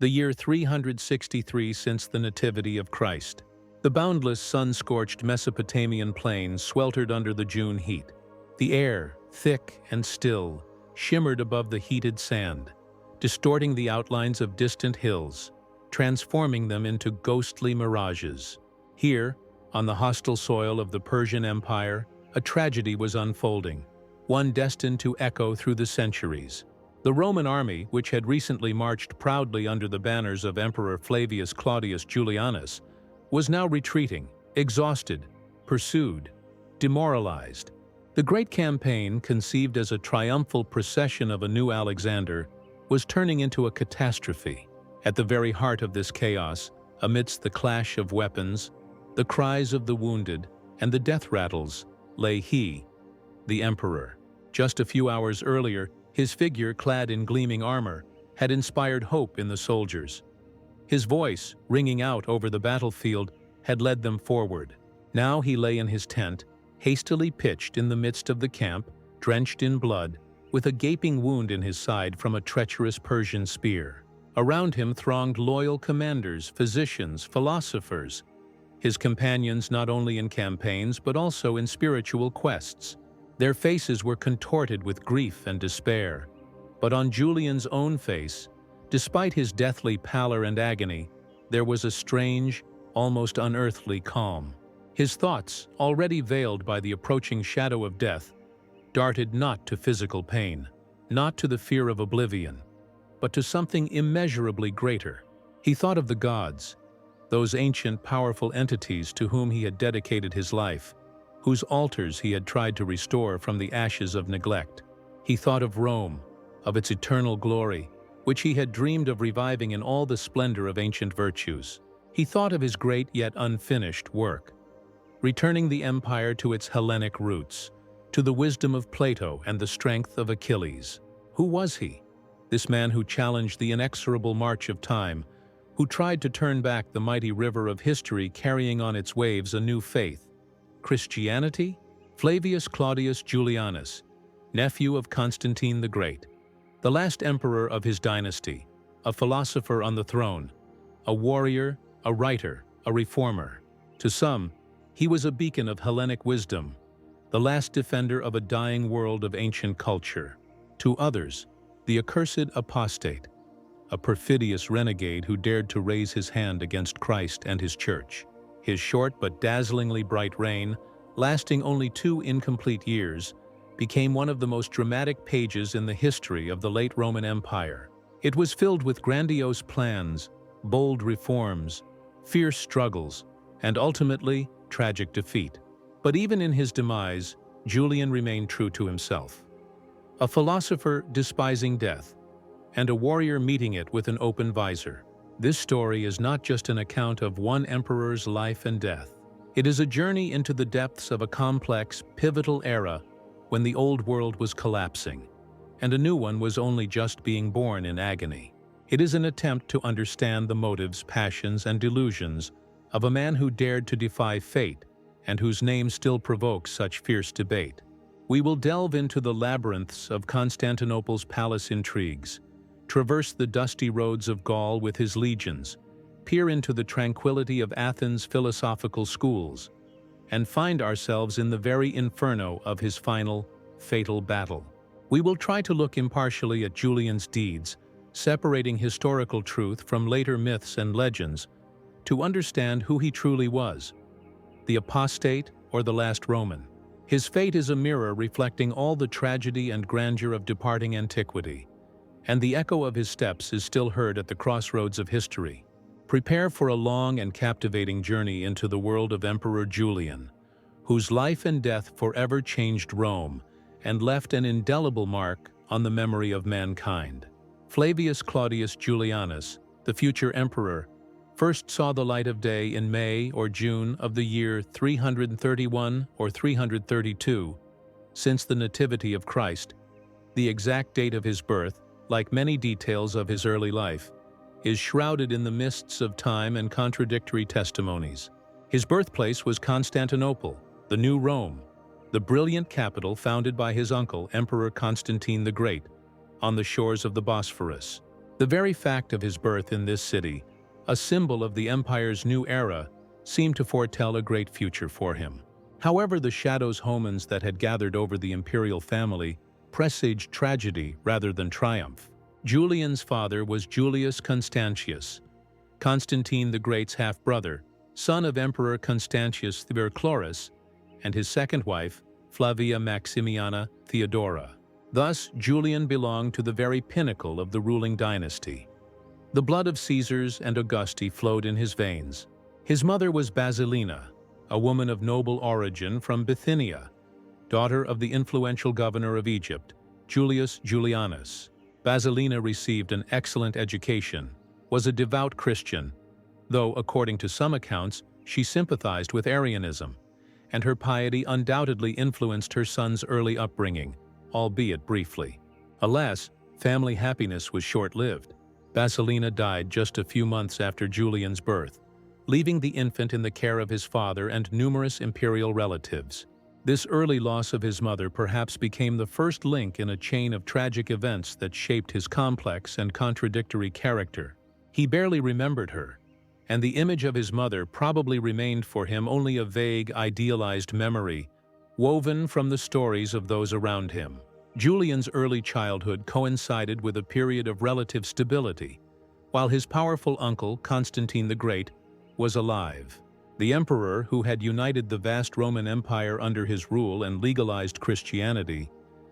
the year 363 since the Nativity of Christ. The boundless sun-scorched Mesopotamian plains sweltered under the June heat. The air, thick and still, shimmered above the heated sand, distorting the outlines of distant hills, transforming them into ghostly mirages. Here, on the hostile soil of the Persian Empire, a tragedy was unfolding, one destined to echo through the centuries. The Roman army, which had recently marched proudly under the banners of Emperor Flavius Claudius Julianus, was now retreating, exhausted, pursued, demoralized. The great campaign, conceived as a triumphal procession of a new Alexander, was turning into a catastrophe. At the very heart of this chaos, amidst the clash of weapons, the cries of the wounded, and the death rattles, lay he, the emperor. Just a few hours earlier, his figure, clad in gleaming armor, had inspired hope in the soldiers. His voice, ringing out over the battlefield, had led them forward. Now he lay in his tent, hastily pitched in the midst of the camp, drenched in blood, with a gaping wound in his side from a treacherous Persian spear. Around him thronged loyal commanders, physicians, philosophers, his companions not only in campaigns but also in spiritual quests. Their faces were contorted with grief and despair, but on Julian's own face, despite his deathly pallor and agony, there was a strange, almost unearthly calm. His thoughts, already veiled by the approaching shadow of death, darted not to physical pain, not to the fear of oblivion, but to something immeasurably greater. He thought of the gods, those ancient, powerful entities to whom he had dedicated his life, whose altars he had tried to restore from the ashes of neglect. He thought of Rome, of its eternal glory, which he had dreamed of reviving in all the splendor of ancient virtues. He thought of his great yet unfinished work, returning the empire to its Hellenic roots, to the wisdom of Plato and the strength of Achilles. Who was he? This man who challenged the inexorable march of time, who tried to turn back the mighty river of history carrying on its waves a new faith. Christianity? Flavius Claudius Julianus, nephew of Constantine the Great, the last emperor of his dynasty, a philosopher on the throne, a warrior, a writer, a reformer. To some, he was a beacon of Hellenic wisdom, the last defender of a dying world of ancient culture. To others, the accursed apostate, a perfidious renegade who dared to raise his hand against Christ and his church. His short but dazzlingly bright reign, lasting only 2 incomplete years, became one of the most dramatic pages in the history of the late Roman Empire. It was filled with grandiose plans, bold reforms, fierce struggles, and ultimately, tragic defeat. But even in his demise, Julian remained true to himself. A philosopher despising death, and a warrior meeting it with an open visor. This story is not just an account of one emperor's life and death. It is a journey into the depths of a complex, pivotal era when the old world was collapsing, and a new one was only just being born in agony. It is an attempt to understand the motives, passions, and delusions of a man who dared to defy fate and whose name still provokes such fierce debate. We will delve into the labyrinths of Constantinople's palace intrigues, traverse the dusty roads of Gaul with his legions, peer into the tranquility of Athens' philosophical schools, and find ourselves in the very inferno of his final, fatal battle. We will try to look impartially at Julian's deeds, separating historical truth from later myths and legends, to understand who he truly was, the apostate or the last Roman. His fate is a mirror reflecting all the tragedy and grandeur of departing antiquity, and the echo of his steps is still heard at the crossroads of history. Prepare for a long and captivating journey into the world of Emperor Julian, whose life and death forever changed Rome and left an indelible mark on the memory of mankind. Flavius Claudius Julianus, the future emperor, first saw the light of day in May or June of the year 331 or 332, since the Nativity of Christ. The exact date of his birth, like many details of his early life, is shrouded in the mists of time and contradictory testimonies. His birthplace was Constantinople, the new Rome, the brilliant capital founded by his uncle, Emperor Constantine the Great, on the shores of the Bosphorus. The very fact of his birth in this city, a symbol of the empire's new era, seemed to foretell a great future for him. However, the shadows omens that had gathered over the imperial family presaged tragedy rather than triumph. Julian's father was Julius Constantius, Constantine the Great's half-brother, son of Emperor Constantius Theodorus, and his second wife, Flavia Maximiana Theodora. Thus, Julian belonged to the very pinnacle of the ruling dynasty. The blood of Caesars and Augusti flowed in his veins. His mother was Basilina, a woman of noble origin from Bithynia, daughter of the influential governor of Egypt, Julius Julianus. Basilina received an excellent education, was a devout Christian, though, according to some accounts, she sympathized with Arianism, and her piety undoubtedly influenced her son's early upbringing, albeit briefly. Alas, family happiness was short-lived. Basilina died just a few months after Julian's birth, leaving the infant in the care of his father and numerous imperial relatives. This early loss of his mother perhaps became the first link in a chain of tragic events that shaped his complex and contradictory character. He barely remembered her, and the image of his mother probably remained for him only a vague, idealized memory, woven from the stories of those around him. Julian's early childhood coincided with a period of relative stability, while his powerful uncle, Constantine the Great, was alive. The emperor, who had united the vast Roman Empire under his rule and legalized Christianity,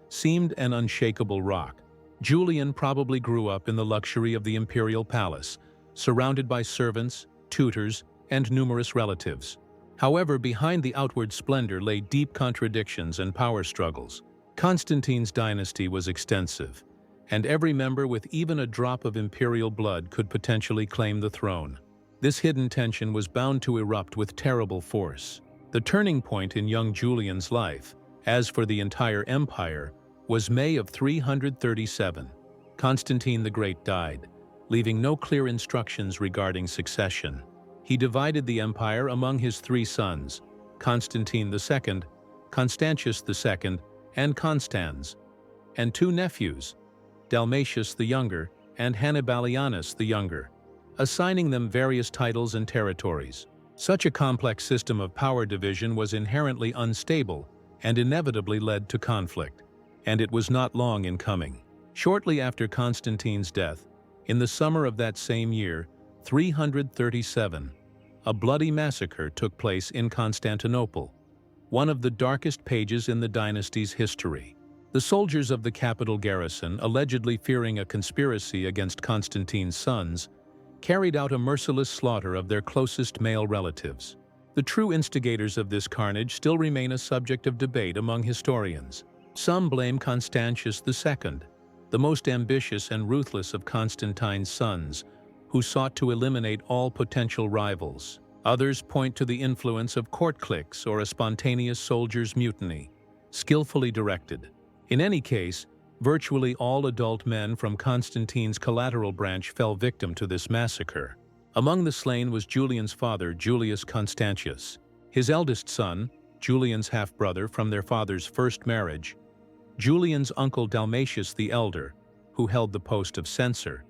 seemed an unshakable rock. Julian probably grew up in the luxury of the imperial palace, surrounded by servants, tutors, and numerous relatives. However, behind the outward splendor lay deep contradictions and power struggles. Constantine's dynasty was extensive, and every member with even a drop of imperial blood could potentially claim the throne. This hidden tension was bound to erupt with terrible force. The turning point in young Julian's life, as for the entire empire, was May of 337. Constantine the Great died, leaving no clear instructions regarding succession. He divided the empire among his three sons, Constantine II, Constantius II, and Constans, and two nephews, Dalmatius the Younger and Hannibalianus the Younger, assigning them various titles and territories. Such a complex system of power division was inherently unstable and inevitably led to conflict, and it was not long in coming. Shortly after Constantine's death, in the summer of that same year, 337, a bloody massacre took place in Constantinople, one of the darkest pages in the dynasty's history. The soldiers of the capital garrison, allegedly fearing a conspiracy against Constantine's sons, carried out a merciless slaughter of their closest male relatives. The true instigators of this carnage still remain a subject of debate among historians. Some blame Constantius II, the most ambitious and ruthless of Constantine's sons, who sought to eliminate all potential rivals. Others point to the influence of court cliques or a spontaneous soldier's mutiny, skillfully directed. In any case, virtually all adult men from Constantine's collateral branch fell victim to this massacre. Among the slain was Julian's father, Julius Constantius, his eldest son, Julian's half-brother from their father's first marriage, Julian's uncle Dalmatius the Elder, who held the post of censor,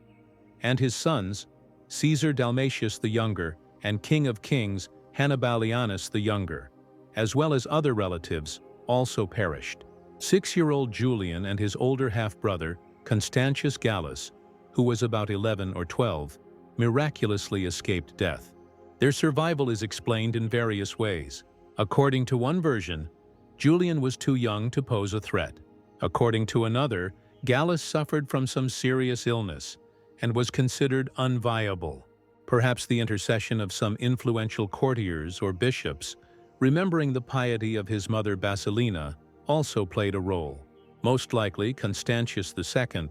and his sons, Caesar Dalmatius the Younger and King of Kings Hannibalianus the Younger, as well as other relatives, also perished. 6-year-old Julian and his older half-brother, Constantius Gallus, who was about 11 or 12, miraculously escaped death. Their survival is explained in various ways. According to one version, Julian was too young to pose a threat. According to another, Gallus suffered from some serious illness and was considered unviable. Perhaps the intercession of some influential courtiers or bishops, remembering the piety of his mother Basilina, also played a role. Most likely, Constantius II,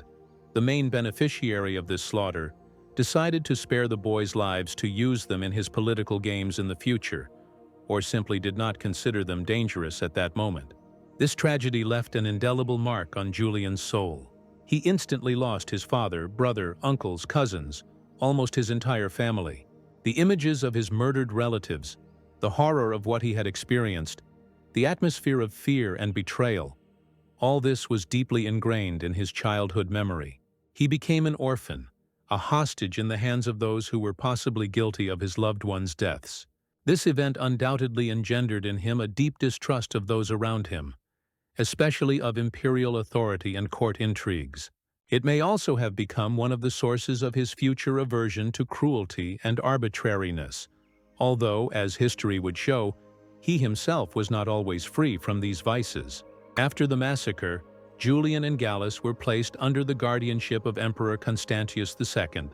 the main beneficiary of this slaughter, decided to spare the boys' lives to use them in his political games in the future, or simply did not consider them dangerous at that moment. This tragedy left an indelible mark on Julian's soul. He instantly lost his father, brother, uncles, cousins, almost his entire family. The images of his murdered relatives, the horror of what he had experienced, the atmosphere of fear and betrayal, all this was deeply ingrained in his childhood memory. He became an orphan, a hostage in the hands of those who were possibly guilty of his loved ones' deaths. This event undoubtedly engendered in him a deep distrust of those around him, especially of imperial authority and court intrigues. It may also have become one of the sources of his future aversion to cruelty and arbitrariness, although, as history would show, he himself was not always free from these vices. After the massacre, Julian and Gallus were placed under the guardianship of Emperor Constantius II,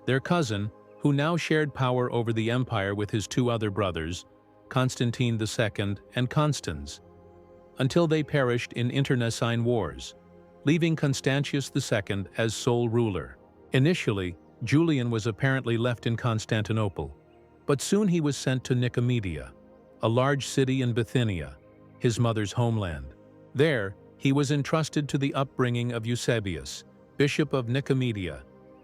their cousin, who now shared power over the empire with his two other brothers, Constantine II and Constans, until they perished in internecine wars, leaving Constantius II as sole ruler. Initially, Julian was apparently left in Constantinople, but soon he was sent to Nicomedia, a large city in Bithynia, his mother's homeland. There, he was entrusted to the upbringing of Eusebius, bishop of Nicomedia,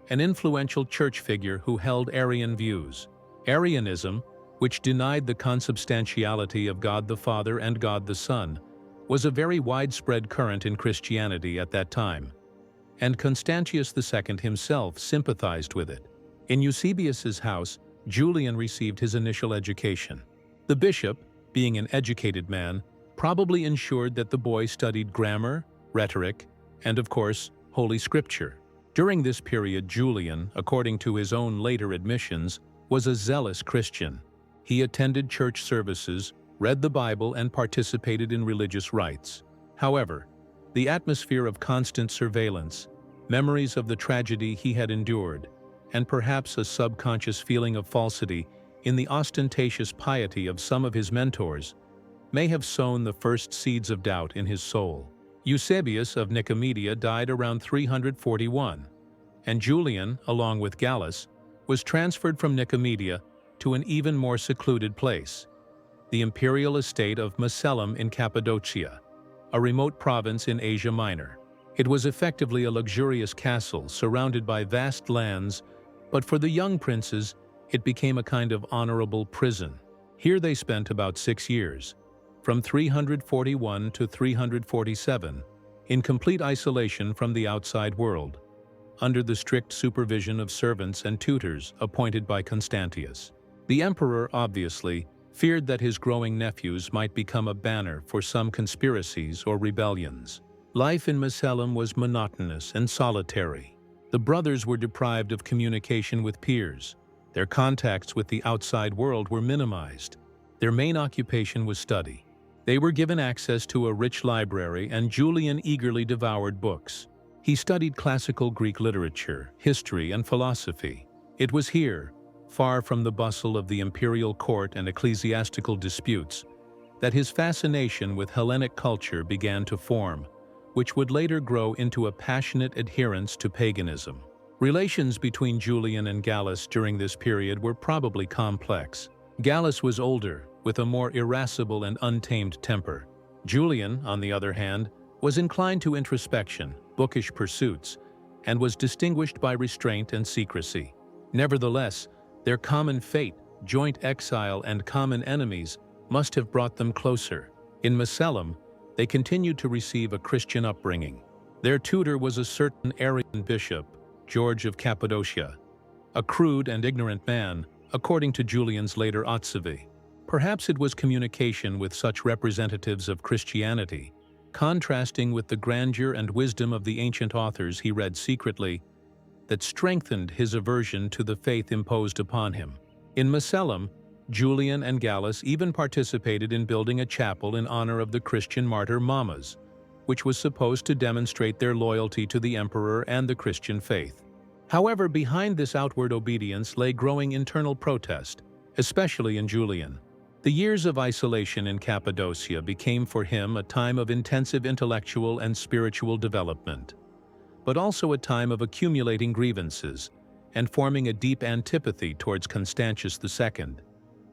an influential church figure who held Arian views. Arianism, which denied the consubstantiality of God the Father and God the Son, was a very widespread current in Christianity at that time, and Constantius II himself sympathized with it. In Eusebius's house, Julian received his initial education. The bishop, being an educated man, probably ensured that the boy studied grammar, rhetoric, and of course, Holy Scripture. During this period, Julian, according to his own later admissions, was a zealous Christian. He attended church services, read the Bible, and participated in religious rites. However, the atmosphere of constant surveillance, memories of the tragedy he had endured, and perhaps a subconscious feeling of falsity in the ostentatious piety of some of his mentors, may have sown the first seeds of doubt in his soul. Eusebius of Nicomedia died around 341, and Julian, along with Gallus, was transferred from Nicomedia to an even more secluded place, the imperial estate of Macellum in Cappadocia, a remote province in Asia Minor. It was effectively a luxurious castle surrounded by vast lands, but for the young princes, it became a kind of honorable prison. Here they spent about 6 years, from 341 to 347, in complete isolation from the outside world, under the strict supervision of servants and tutors appointed by Constantius. The emperor, obviously, feared that his growing nephews might become a banner for some conspiracies or rebellions. Life in Macellum was monotonous and solitary. The brothers were deprived of communication with peers. Their contacts with the outside world were minimized. Their main occupation was study. They were given access to a rich library, and Julian eagerly devoured books. He studied classical Greek literature, history, and philosophy. It was here, far from the bustle of the imperial court and ecclesiastical disputes, that his fascination with Hellenic culture began to form, which would later grow into a passionate adherence to paganism. Relations between Julian and Gallus during this period were probably complex. Gallus was older, with a more irascible and untamed temper. Julian, on the other hand, was inclined to introspection, bookish pursuits, and was distinguished by restraint and secrecy. Nevertheless, their common fate, joint exile, and common enemies must have brought them closer. In Macellum, they continued to receive a Christian upbringing. Their tutor was a certain Arian bishop, George of Cappadocia, a crude and ignorant man, according to Julian's later Otzivi. Perhaps it was communication with such representatives of Christianity, contrasting with the grandeur and wisdom of the ancient authors he read secretly, that strengthened his aversion to the faith imposed upon him. In Macellum, Julian and Gallus even participated in building a chapel in honor of the Christian martyr Mamas, which was supposed to demonstrate their loyalty to the emperor and the Christian faith. However, behind this outward obedience lay growing internal protest, especially in Julian. The years of isolation in Cappadocia became for him a time of intensive intellectual and spiritual development, but also a time of accumulating grievances and forming a deep antipathy towards Constantius II,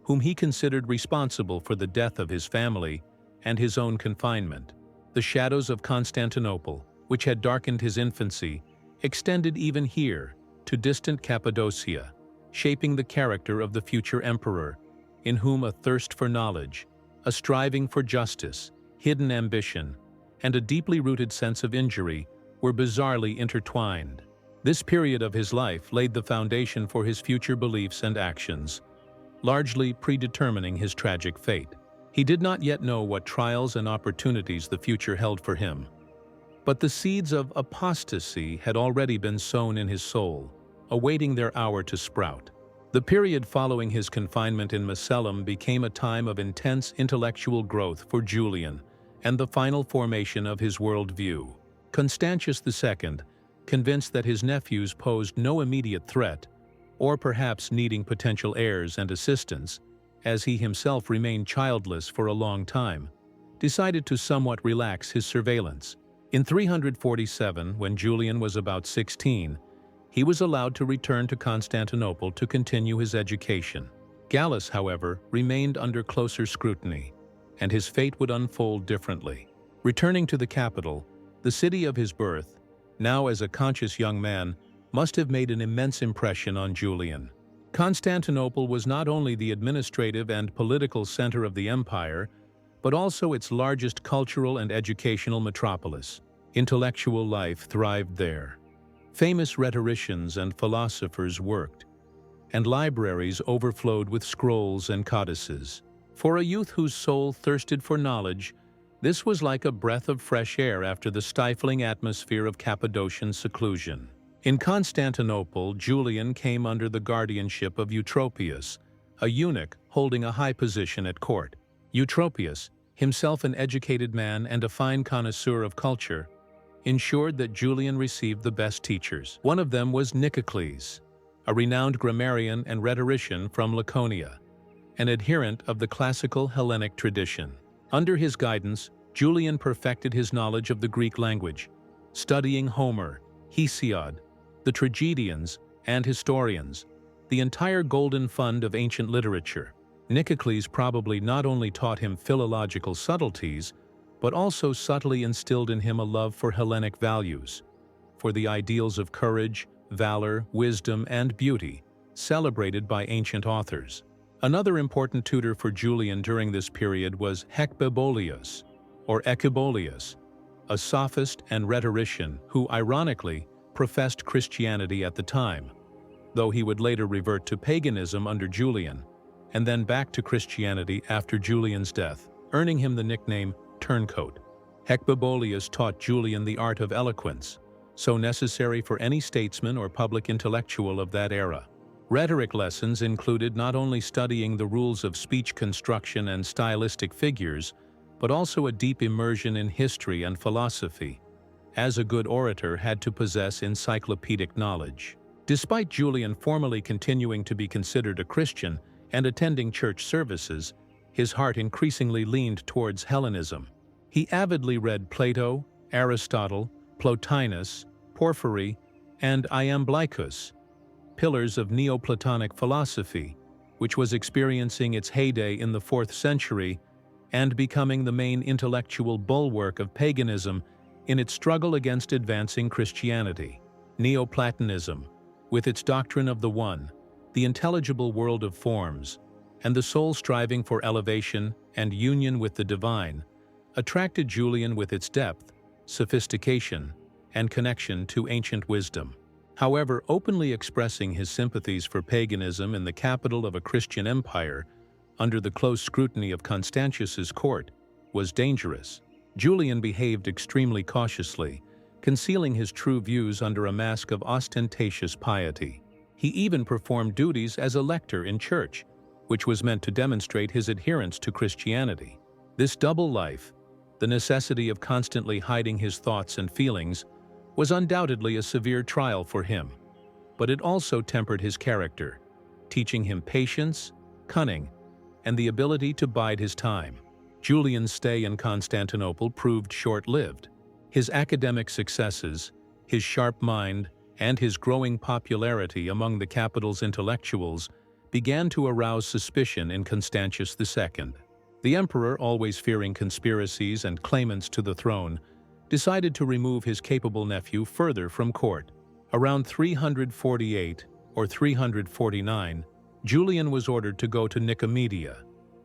whom he considered responsible for the death of his family and his own confinement. The shadows of Constantinople, which had darkened his infancy, extended even here to distant Cappadocia, shaping the character of the future emperor, in whom a thirst for knowledge, a striving for justice, hidden ambition, and a deeply rooted sense of injury were bizarrely intertwined. This period of his life laid the foundation for his future beliefs and actions, largely predetermining his tragic fate. He did not yet know what trials and opportunities the future held for him, but the seeds of apostasy had already been sown in his soul, awaiting their hour to sprout. The period following his confinement in Macellum became a time of intense intellectual growth for Julian and the final formation of his worldview. Constantius II, convinced that his nephews posed no immediate threat, or perhaps needing potential heirs and assistants, as he himself remained childless for a long time, decided to somewhat relax his surveillance. In 347, when Julian was about 16, he was allowed to return to Constantinople to continue his education. Gallus, however, remained under closer scrutiny, and his fate would unfold differently. Returning to the capital, the city of his birth, now as a conscious young man, must have made an immense impression on Julian. Constantinople was not only the administrative and political center of the empire, but also its largest cultural and educational metropolis. Intellectual life thrived there. Famous rhetoricians and philosophers worked, and libraries overflowed with scrolls and codices. For a youth whose soul thirsted for knowledge, this was like a breath of fresh air after the stifling atmosphere of Cappadocian seclusion. In Constantinople, Julian came under the guardianship of Eutropius, a eunuch holding a high position at court. Eutropius, himself an educated man and a fine connoisseur of culture, ensured that Julian received the best teachers. One of them was Nicomedia, a renowned grammarian and rhetorician from Laconia, an adherent of the classical Hellenic tradition. Under his guidance, Julian perfected his knowledge of the Greek language, studying Homer, Hesiod, the tragedians, and historians, the entire golden fund of ancient literature. Nicomedia probably not only taught him philological subtleties, but also subtly instilled in him a love for Hellenic values, for the ideals of courage, valor, wisdom, and beauty, celebrated by ancient authors. Another important tutor for Julian during this period was Hecbabolius, or Ecubolius, a sophist and rhetorician who, ironically, professed Christianity at the time, though he would later revert to paganism under Julian, and then back to Christianity after Julian's death, earning him the nickname Turncoat. Hecbabolius taught Julian the art of eloquence, so necessary for any statesman or public intellectual of that era. Rhetoric lessons included not only studying the rules of speech construction and stylistic figures, but also a deep immersion in history and philosophy, as a good orator had to possess encyclopedic knowledge. Despite Julian formally continuing to be considered a Christian and attending church services, his heart increasingly leaned towards Hellenism. He avidly read Plato, Aristotle, Plotinus, Porphyry, and Iamblichus, pillars of Neoplatonic philosophy, which was experiencing its heyday in the 4th century and becoming the main intellectual bulwark of paganism in its struggle against advancing Christianity. Neoplatonism, with its doctrine of the One, the intelligible world of forms, and the soul striving for elevation and union with the divine, attracted Julian with its depth, sophistication, and connection to ancient wisdom. However, openly expressing his sympathies for paganism in the capital of a Christian empire, under the close scrutiny of Constantius's court, was dangerous. Julian behaved extremely cautiously, concealing his true views under a mask of ostentatious piety. He even performed duties as a lector in church, which was meant to demonstrate his adherence to Christianity. This double life, the necessity of constantly hiding his thoughts and feelings, was undoubtedly a severe trial for him, but it also tempered his character, teaching him patience, cunning, and the ability to bide his time. Julian's stay in Constantinople proved short-lived. His academic successes, his sharp mind, and his growing popularity among the capital's intellectuals began to arouse suspicion in Constantius II. The emperor, always fearing conspiracies and claimants to the throne, decided to remove his capable nephew further from court. Around 348 or 349, Julian was ordered to go to Nicomedia,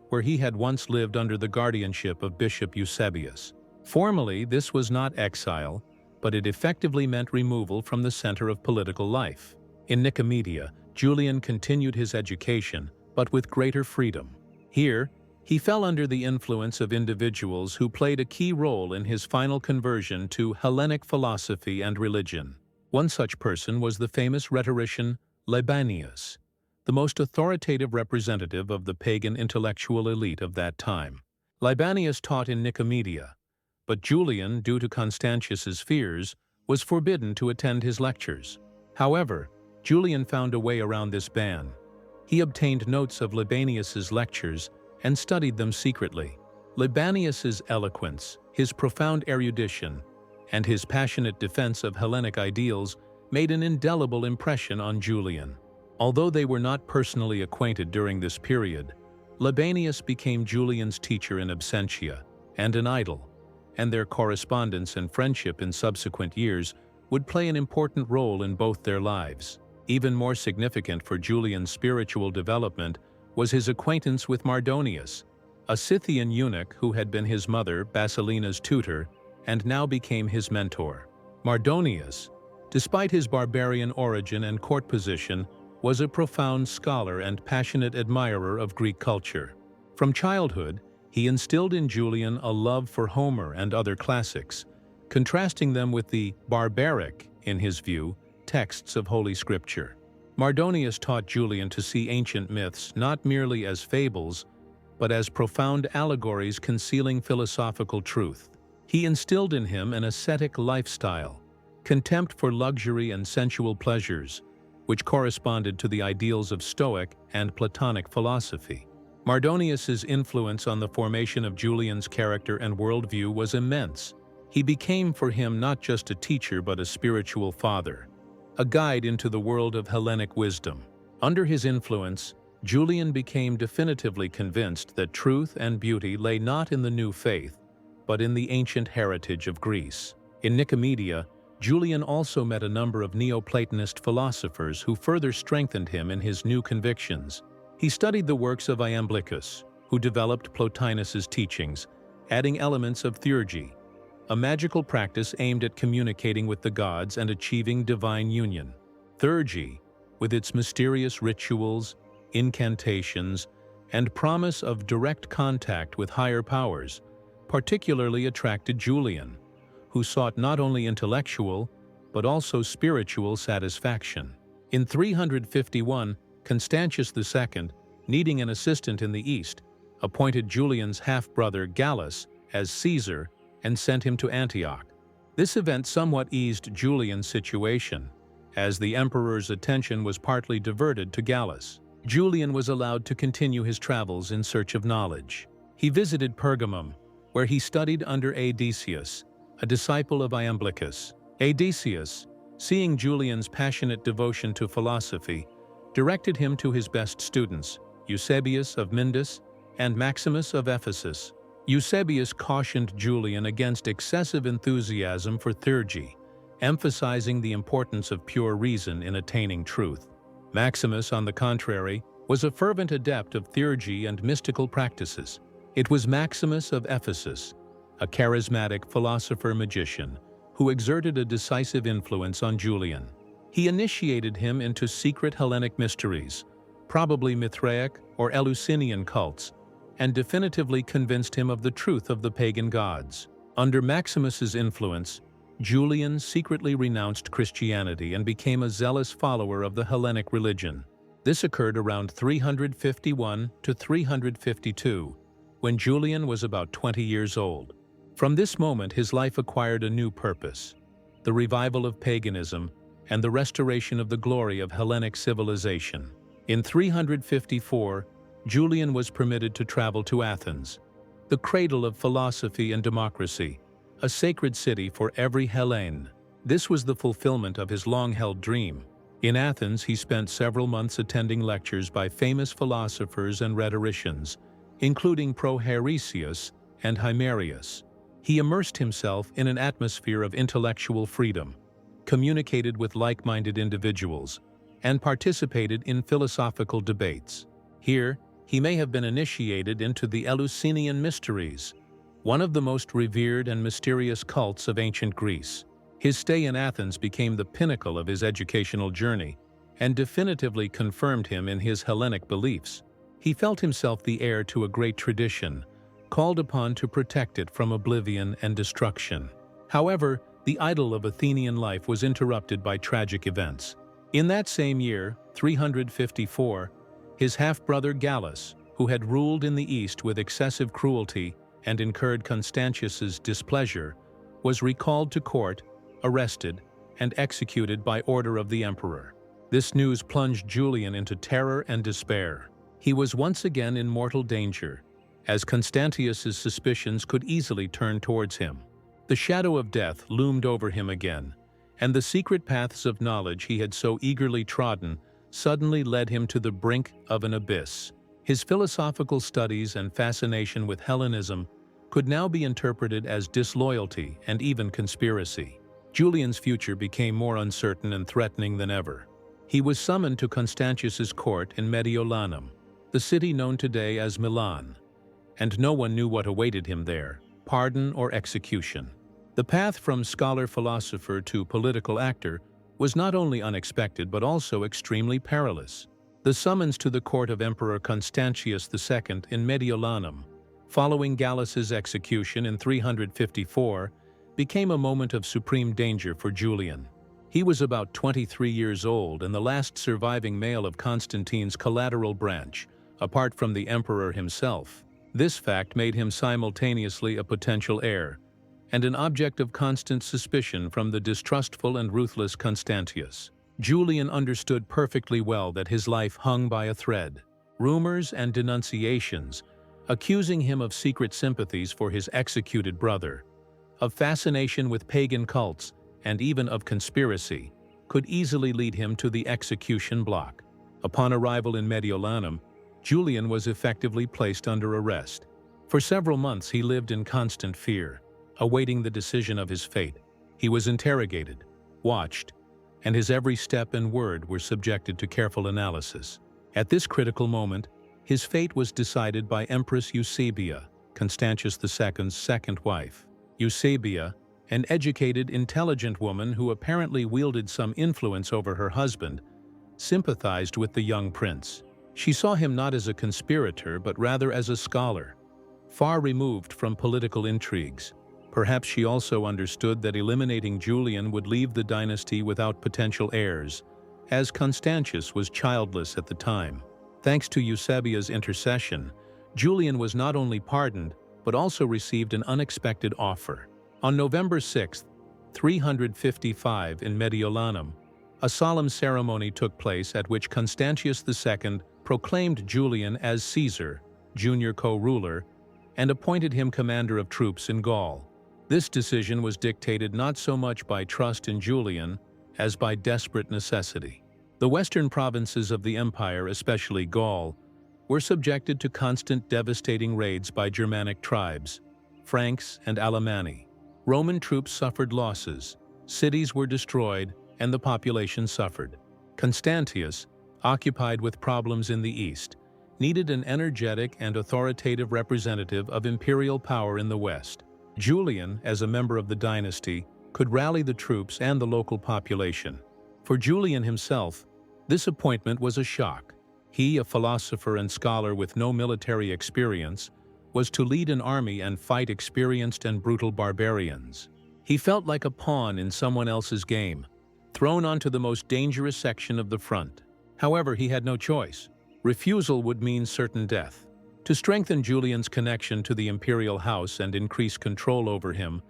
where he had once lived under the guardianship of Bishop Eusebius. Formally, this was not exile, but it effectively meant removal from the center of political life. In Nicomedia, Julian continued his education, but with greater freedom. Here, he fell under the influence of individuals who played a key role in his final conversion to Hellenic philosophy and religion. One such person was the famous rhetorician Libanius, the most authoritative representative of the pagan intellectual elite of that time. Libanius taught in Nicomedia, but Julian, due to Constantius's fears, was forbidden to attend his lectures. However, Julian found a way around this ban. He obtained notes of Libanius's lectures and studied them secretly. Libanius's eloquence, his profound erudition, and his passionate defense of Hellenic ideals made an indelible impression on Julian. Although they were not personally acquainted during this period, Libanius became Julian's teacher in absentia and an idol, and their correspondence and friendship in subsequent years would play an important role in both their lives. Even more significant for Julian's spiritual development was his acquaintance with Mardonius, a Scythian eunuch who had been his mother Basilina's tutor and now became his mentor. Mardonius, despite his barbarian origin and court position, was a profound scholar and passionate admirer of Greek culture. From childhood, he instilled in Julian a love for Homer and other classics, contrasting them with the barbaric, in his view, texts of Holy Scripture. Mardonius taught Julian to see ancient myths not merely as fables, but as profound allegories concealing philosophical truth. He instilled in him an ascetic lifestyle, contempt for luxury and sensual pleasures, which corresponded to the ideals of Stoic and Platonic philosophy. Mardonius's influence on the formation of Julian's character and worldview was immense. He became for him not just a teacher but a spiritual father, a guide into the world of Hellenic wisdom. Under his influence, Julian became definitively convinced that truth and beauty lay not in the new faith, but in the ancient heritage of Greece. In Nicomedia, Julian also met a number of Neoplatonist philosophers who further strengthened him in his new convictions. He studied the works of Iamblichus, who developed Plotinus's teachings, adding elements of theurgy, a magical practice aimed at communicating with the gods and achieving divine union. Theurgy, with its mysterious rituals, incantations, and promise of direct contact with higher powers, particularly attracted Julian, who sought not only intellectual, but also spiritual satisfaction. In 351, Constantius II, needing an assistant in the east, appointed Julian's half-brother Gallus as Caesar and sent him to Antioch. This event somewhat eased Julian's situation, as the emperor's attention was partly diverted to Gallus. Julian was allowed to continue his travels in search of knowledge. He visited Pergamum, where he studied under Aedesius, a disciple of Iamblichus. Aedesius, seeing Julian's passionate devotion to philosophy, directed him to his best students, Eusebius of Myndus and Maximus of Ephesus. Eusebius cautioned Julian against excessive enthusiasm for theurgy, emphasizing the importance of pure reason in attaining truth. Maximus, on the contrary, was a fervent adept of theurgy and mystical practices. It was Maximus of Ephesus, a charismatic philosopher-magician, who exerted a decisive influence on Julian. He initiated him into secret Hellenic mysteries, probably Mithraic or Eleusinian cults, and definitively convinced him of the truth of the pagan gods. Under Maximus's influence, Julian secretly renounced Christianity and became a zealous follower of the Hellenic religion. This occurred around 351 to 352, when Julian was about 20 years old. From this moment, his life acquired a new purpose: the revival of paganism and the restoration of the glory of Hellenic civilization. In 354, Julian was permitted to travel to Athens, the cradle of philosophy and democracy, a sacred city for every Hellene. This was the fulfillment of his long-held dream. In Athens, he spent several months attending lectures by famous philosophers and rhetoricians, including Proheresius and Himerius. He immersed himself in an atmosphere of intellectual freedom, communicated with like-minded individuals, and participated in philosophical debates. Here, he may have been initiated into the Eleusinian mysteries, one of the most revered and mysterious cults of ancient Greece. His stay in Athens became the pinnacle of his educational journey and definitively confirmed him in his Hellenic beliefs. He felt himself the heir to a great tradition, called upon to protect it from oblivion and destruction. However, the idyll of Athenian life was interrupted by tragic events. In that same year, 354, his half-brother Gallus, who had ruled in the east with excessive cruelty and incurred Constantius's displeasure, was recalled to court, arrested, and executed by order of the emperor. This news plunged Julian into terror and despair. He was once again in mortal danger, as Constantius's suspicions could easily turn towards him. The shadow of death loomed over him again, and the secret paths of knowledge he had so eagerly trodden suddenly led him to the brink of an abyss. His philosophical studies and fascination with Hellenism could now be interpreted as disloyalty and even conspiracy. Julian's future became more uncertain and threatening than ever. He was summoned to Constantius's court in Mediolanum, the city known today as Milan, and no one knew what awaited him there, pardon or execution. The path from scholar-philosopher to political actor was not only unexpected but also extremely perilous. The summons to the court of Emperor Constantius II in Mediolanum, following Gallus's execution in 354, became a moment of supreme danger for Julian. He was about 23 years old and the last surviving male of Constantine's collateral branch, apart from the emperor himself. This fact made him simultaneously a potential heir and an object of constant suspicion from the distrustful and ruthless Constantius. Julian understood perfectly well that his life hung by a thread. Rumors and denunciations, accusing him of secret sympathies for his executed brother, of fascination with pagan cults, and even of conspiracy, could easily lead him to the execution block. Upon arrival in Mediolanum, Julian was effectively placed under arrest. For several months he lived in constant fear, awaiting the decision of his fate. He was interrogated, watched, and his every step and word were subjected to careful analysis. At this critical moment, his fate was decided by Empress Eusebia, Constantius II's second wife. Eusebia, an educated, intelligent woman who apparently wielded some influence over her husband, sympathized with the young prince. She saw him not as a conspirator but rather as a scholar, far removed from political intrigues. Perhaps she also understood that eliminating Julian would leave the dynasty without potential heirs, as Constantius was childless at the time. Thanks to Eusebia's intercession, Julian was not only pardoned, but also received an unexpected offer. On November 6, 355 in Mediolanum, a solemn ceremony took place at which Constantius II proclaimed Julian as Caesar, junior co-ruler, and appointed him commander of troops in Gaul. This decision was dictated not so much by trust in Julian as by desperate necessity. The western provinces of the empire, especially Gaul, were subjected to constant devastating raids by Germanic tribes, Franks and Alemanni. Roman troops suffered losses, cities were destroyed, and the population suffered. Constantius, occupied with problems in the east, needed an energetic and authoritative representative of imperial power in the west. Julian, as a member of the dynasty, could rally the troops and the local population. For Julian himself, this appointment was a shock. He, a philosopher and scholar with no military experience, was to lead an army and fight experienced and brutal barbarians. He felt like a pawn in someone else's game, thrown onto the most dangerous section of the front. However, he had no choice. Refusal would mean certain death. To strengthen Julian's connection to the imperial house and increase control over him,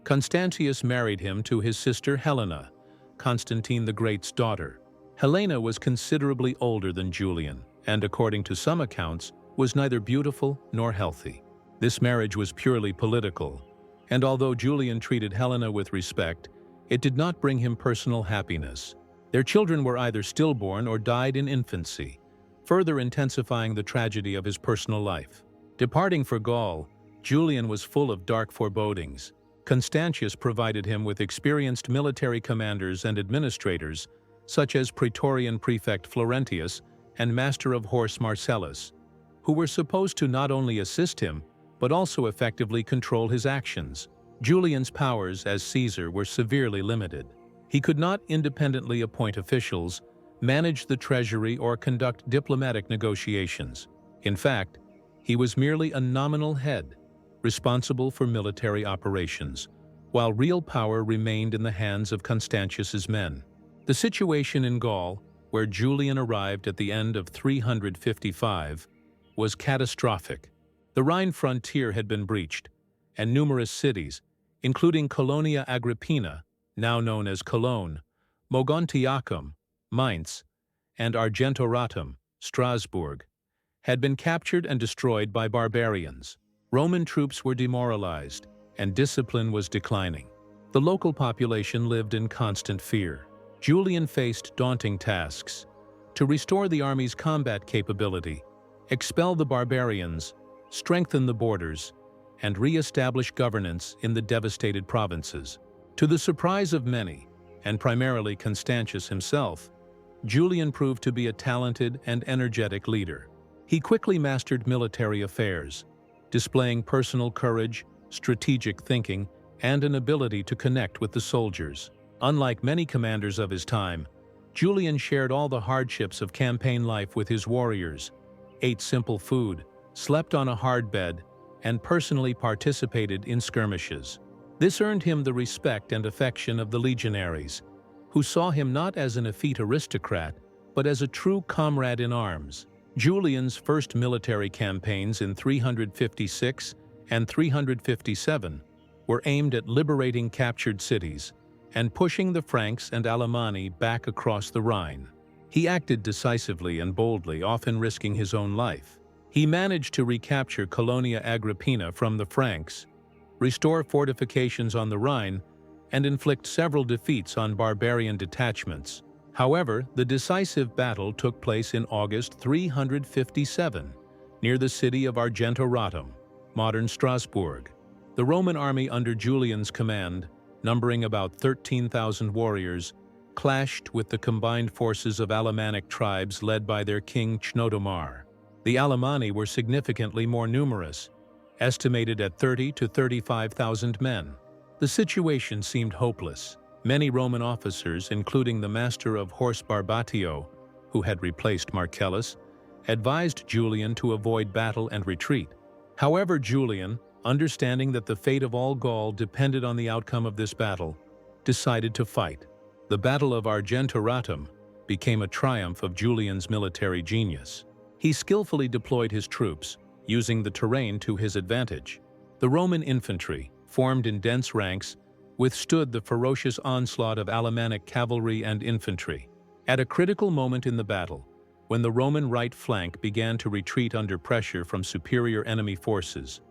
Constantius married him to his sister Helena, Constantine the Great's daughter. Helena was considerably older than Julian, and according to some accounts, was neither beautiful nor healthy. This marriage was purely political, and although Julian treated Helena with respect, it did not bring him personal happiness. Their children were either stillborn or died in infancy, further intensifying the tragedy of his personal life. Departing for Gaul, Julian was full of dark forebodings. Constantius provided him with experienced military commanders and administrators, such as Praetorian Prefect Florentius and Master of Horse Marcellus, who were supposed to not only assist him, but also effectively control his actions. Julian's powers as Caesar were severely limited. He could not independently appoint officials, manage the treasury, or conduct diplomatic negotiations. In fact, he was merely a nominal head, responsible for military operations, while real power remained in the hands of Constantius's men. The situation in Gaul, where Julian arrived at the end of 355, was catastrophic. The Rhine frontier had been breached, and numerous cities, including Colonia Agrippina, now known as Cologne, Mogontiacum, Mainz, and Argentoratum, Strasbourg, had been captured and destroyed by barbarians. Roman troops were demoralized, and discipline was declining. The local population lived in constant fear. Julian faced daunting tasks: to restore the army's combat capability, expel the barbarians, strengthen the borders, and re-establish governance in the devastated provinces. To the surprise of many, and primarily Constantius himself, Julian proved to be a talented and energetic leader. He quickly mastered military affairs, displaying personal courage, strategic thinking, and an ability to connect with the soldiers. Unlike many commanders of his time, Julian shared all the hardships of campaign life with his warriors, ate simple food, slept on a hard bed, and personally participated in skirmishes. This earned him the respect and affection of the legionaries, who saw him not as an effete aristocrat, but as a true comrade in arms. Julian's first military campaigns in 356 and 357 were aimed at liberating captured cities and pushing the Franks and Alemanni back across the Rhine. He acted decisively and boldly, often risking his own life. He managed to recapture Colonia Agrippina from the Franks, restore fortifications on the Rhine, and inflict several defeats on barbarian detachments. However, the decisive battle took place in August 357, near the city of Argentoratum, modern Strasbourg. The Roman army under Julian's command, numbering about 13,000 warriors, clashed with the combined forces of Alemannic tribes led by their king Chnodomar. The Alemanni were significantly more numerous, estimated at 30 to 35,000 men. The situation seemed hopeless. Many Roman officers, including the master of horse Barbatio, who had replaced Marcellus, advised Julian to avoid battle and retreat. However, Julian, understanding that the fate of all Gaul depended on the outcome of this battle, decided to fight. The Battle of Argentoratum became a triumph of Julian's military genius. He skillfully deployed his troops, using the terrain to his advantage. The Roman infantry, formed in dense ranks, withstood the ferocious onslaught of Alemannic cavalry and infantry. At a critical moment in the battle, when the Roman right flank began to retreat under pressure from superior enemy forces,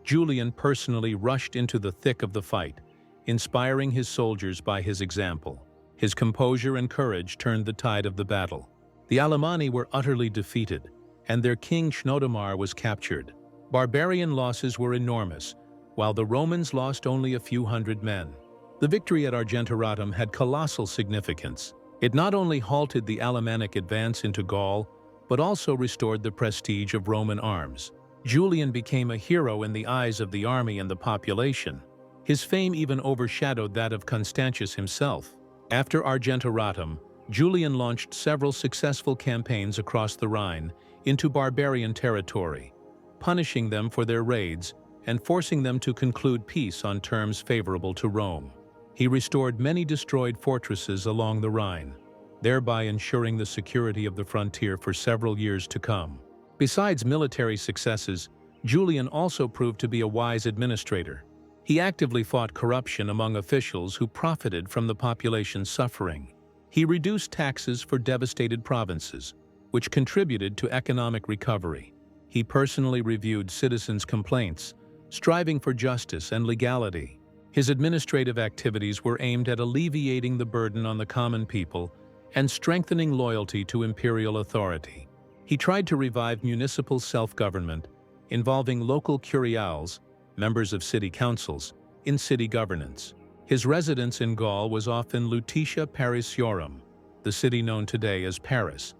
Julian personally rushed into the thick of the fight, inspiring his soldiers by his example. His composure and courage turned the tide of the battle. The Alemanni were utterly defeated, and their king Chnodomar was captured. Barbarian losses were enormous, while the Romans lost only a few hundred men. The victory at Argentoratum had colossal significance. It not only halted the Alemannic advance into Gaul, but also restored the prestige of Roman arms. Julian became a hero in the eyes of the army and the population. His fame even overshadowed that of Constantius himself. After Argentoratum, Julian launched several successful campaigns across the Rhine into barbarian territory, punishing them for their raids and forcing them to conclude peace on terms favorable to Rome. He restored many destroyed fortresses along the Rhine, thereby ensuring the security of the frontier for several years to come. Besides military successes, Julian also proved to be a wise administrator. He actively fought corruption among officials who profited from the population's suffering. He reduced taxes for devastated provinces, which contributed to economic recovery. He personally reviewed citizens' complaints, striving for justice and legality. His administrative activities were aimed at alleviating the burden on the common people and strengthening loyalty to imperial authority. He tried to revive municipal self-government, involving local curiales, members of city councils, in city governance. His residence in Gaul was often Lutetia Parisiorum, the city known today as Paris,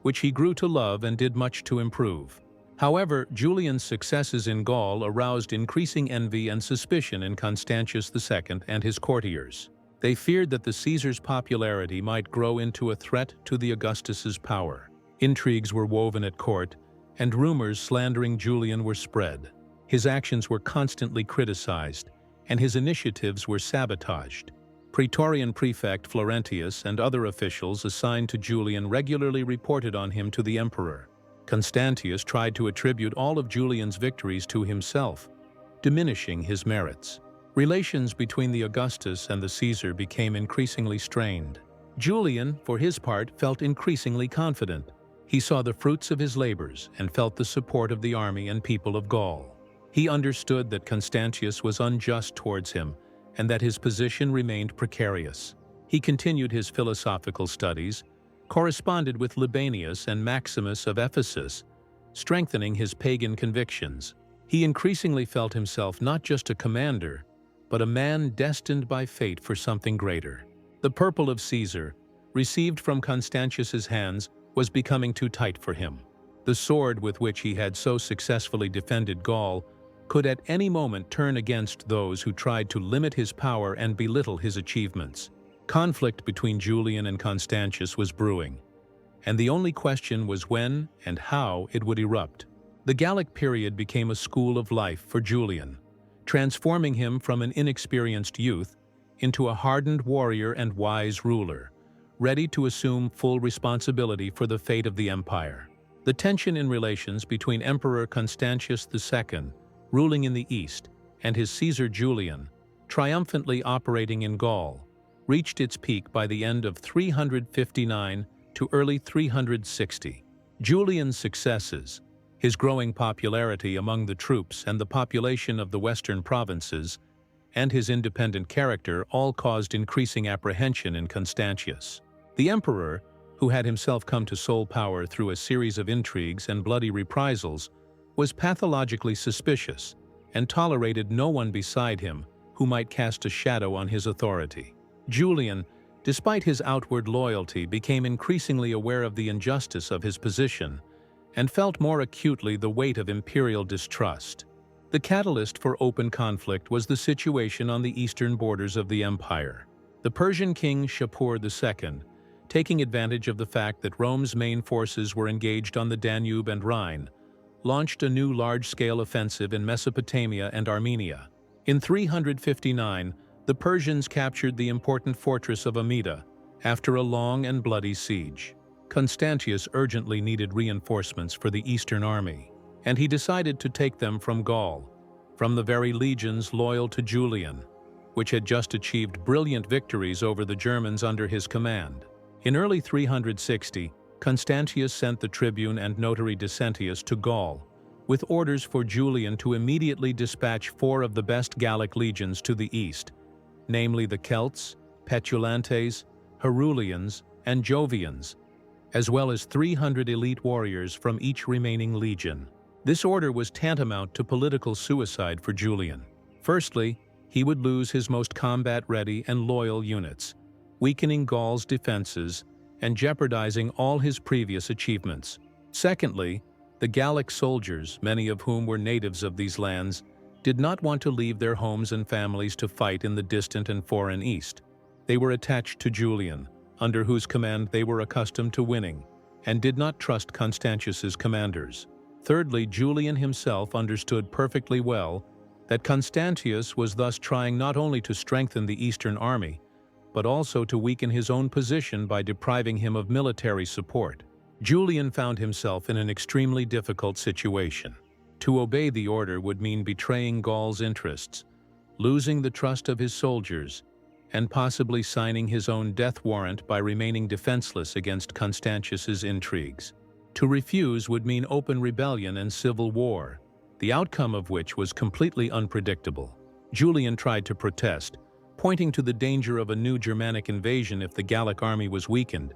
which he grew to love and did much to improve. However, Julian's successes in Gaul aroused increasing envy and suspicion in Constantius II and his courtiers. They feared that the Caesar's popularity might grow into a threat to the Augustus's power. Intrigues were woven at court, and rumors slandering Julian were spread. His actions were constantly criticized, and his initiatives were sabotaged. Praetorian prefect Florentius and other officials assigned to Julian regularly reported on him to the emperor. Constantius tried to attribute all of Julian's victories to himself, diminishing his merits. Relations between the Augustus and the Caesar became increasingly strained. Julian, for his part, felt increasingly confident. He saw the fruits of his labors and felt the support of the army and people of Gaul. He understood that Constantius was unjust towards him and that his position remained precarious. He continued his philosophical studies, corresponded with Libanius and Maximus of Ephesus, strengthening his pagan convictions. He increasingly felt himself not just a commander, but a man destined by fate for something greater. The purple of Caesar, received from Constantius's hands, was becoming too tight for him. The sword with which he had so successfully defended Gaul could at any moment turn against those who tried to limit his power and belittle his achievements. Conflict between Julian and Constantius was brewing, and the only question was when and how it would erupt. The Gallic period became a school of life for Julian, transforming him from an inexperienced youth into a hardened warrior and wise ruler, ready to assume full responsibility for the fate of the empire. The tension in relations between Emperor Constantius II, ruling in the east, and his Caesar Julian, triumphantly operating in Gaul, reached its peak by the end of 359 to early 360. Julian's successes, his growing popularity among the troops and the population of the western provinces, and his independent character all caused increasing apprehension in Constantius. The emperor, who had himself come to sole power through a series of intrigues and bloody reprisals, was pathologically suspicious and tolerated no one beside him who might cast a shadow on his authority. Julian, despite his outward loyalty, became increasingly aware of the injustice of his position and felt more acutely the weight of imperial distrust. The catalyst for open conflict was the situation on the eastern borders of the empire. The Persian king Shapur II, taking advantage of the fact that Rome's main forces were engaged on the Danube and Rhine, launched a new large-scale offensive in Mesopotamia and Armenia. In 359, the Persians captured the important fortress of Amida after a long and bloody siege. Constantius urgently needed reinforcements for the Eastern army, and he decided to take them from Gaul, from the very legions loyal to Julian, which had just achieved brilliant victories over the Germans under his command. In early 360, Constantius sent the tribune and notary Decentius to Gaul, with orders for Julian to immediately dispatch 4 of the best Gallic legions to the east, namely the Celts, Petulantes, Herulians, and Jovians, as well as 300 elite warriors from each remaining legion. This order was tantamount to political suicide for Julian. Firstly, he would lose his most combat-ready and loyal units, weakening Gaul's defenses and jeopardizing all his previous achievements. Secondly, the Gallic soldiers, many of whom were natives of these lands, did not want to leave their homes and families to fight in the distant and foreign east. They were attached to Julian, under whose command they were accustomed to winning, and did not trust Constantius's commanders. Thirdly, Julian himself understood perfectly well that Constantius was thus trying not only to strengthen the Eastern army, but also to weaken his own position by depriving him of military support. Julian found himself in an extremely difficult situation. To obey the order would mean betraying Gaul's interests, losing the trust of his soldiers, and possibly signing his own death warrant by remaining defenseless against Constantius's intrigues. To refuse would mean open rebellion and civil war, the outcome of which was completely unpredictable. Julian tried to protest, pointing to the danger of a new Germanic invasion if the Gallic army was weakened,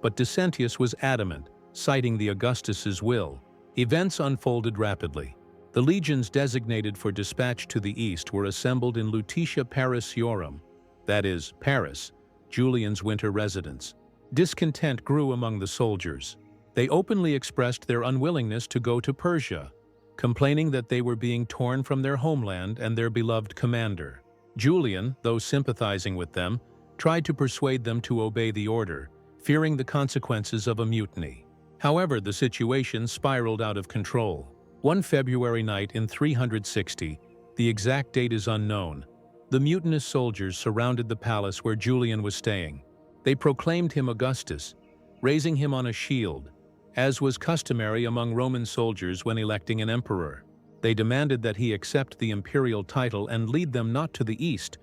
but Decentius was adamant, citing the Augustus's will. Events unfolded rapidly. The legions designated for dispatch to the east were assembled in Lutetia Parisiorum, that is, Paris, Julian's winter residence. Discontent grew among the soldiers. They openly expressed their unwillingness to go to Persia, complaining that they were being torn from their homeland and their beloved commander. Julian, though sympathizing with them, tried to persuade them to obey the order, fearing the consequences of a mutiny. However, the situation spiraled out of control. One February night in 360, the exact date is unknown, the mutinous soldiers surrounded the palace where Julian was staying. They proclaimed him Augustus, raising him on a shield, as was customary among Roman soldiers when electing an emperor. They demanded that he accept the imperial title and lead them not to the east,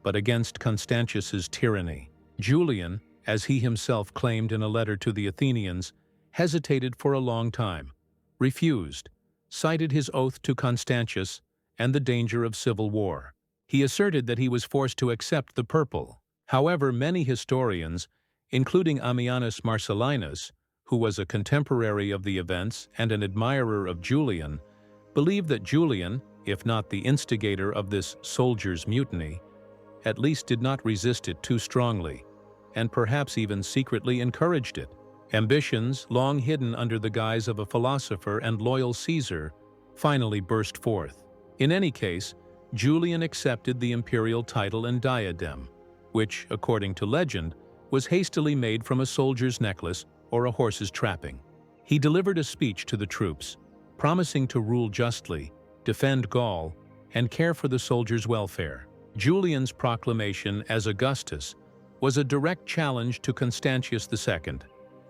but against Constantius's tyranny. Julian, as he himself claimed in a letter to the Athenians, hesitated for a long time, refused, cited his oath to Constantius and the danger of civil war. He asserted that he was forced to accept the purple. However, many historians, including Ammianus Marcellinus, who was a contemporary of the events and an admirer of Julian, believe that Julian, if not the instigator of this soldiers' mutiny, at least did not resist it too strongly, and perhaps even secretly encouraged it. Ambitions, long hidden under the guise of a philosopher and loyal Caesar, finally burst forth. In any case, Julian accepted the imperial title and diadem, which, according to legend, was hastily made from a soldier's necklace or a horse's trapping. He delivered a speech to the troops, promising to rule justly, defend Gaul, and care for the soldiers' welfare. Julian's proclamation as Augustus was a direct challenge to Constantius II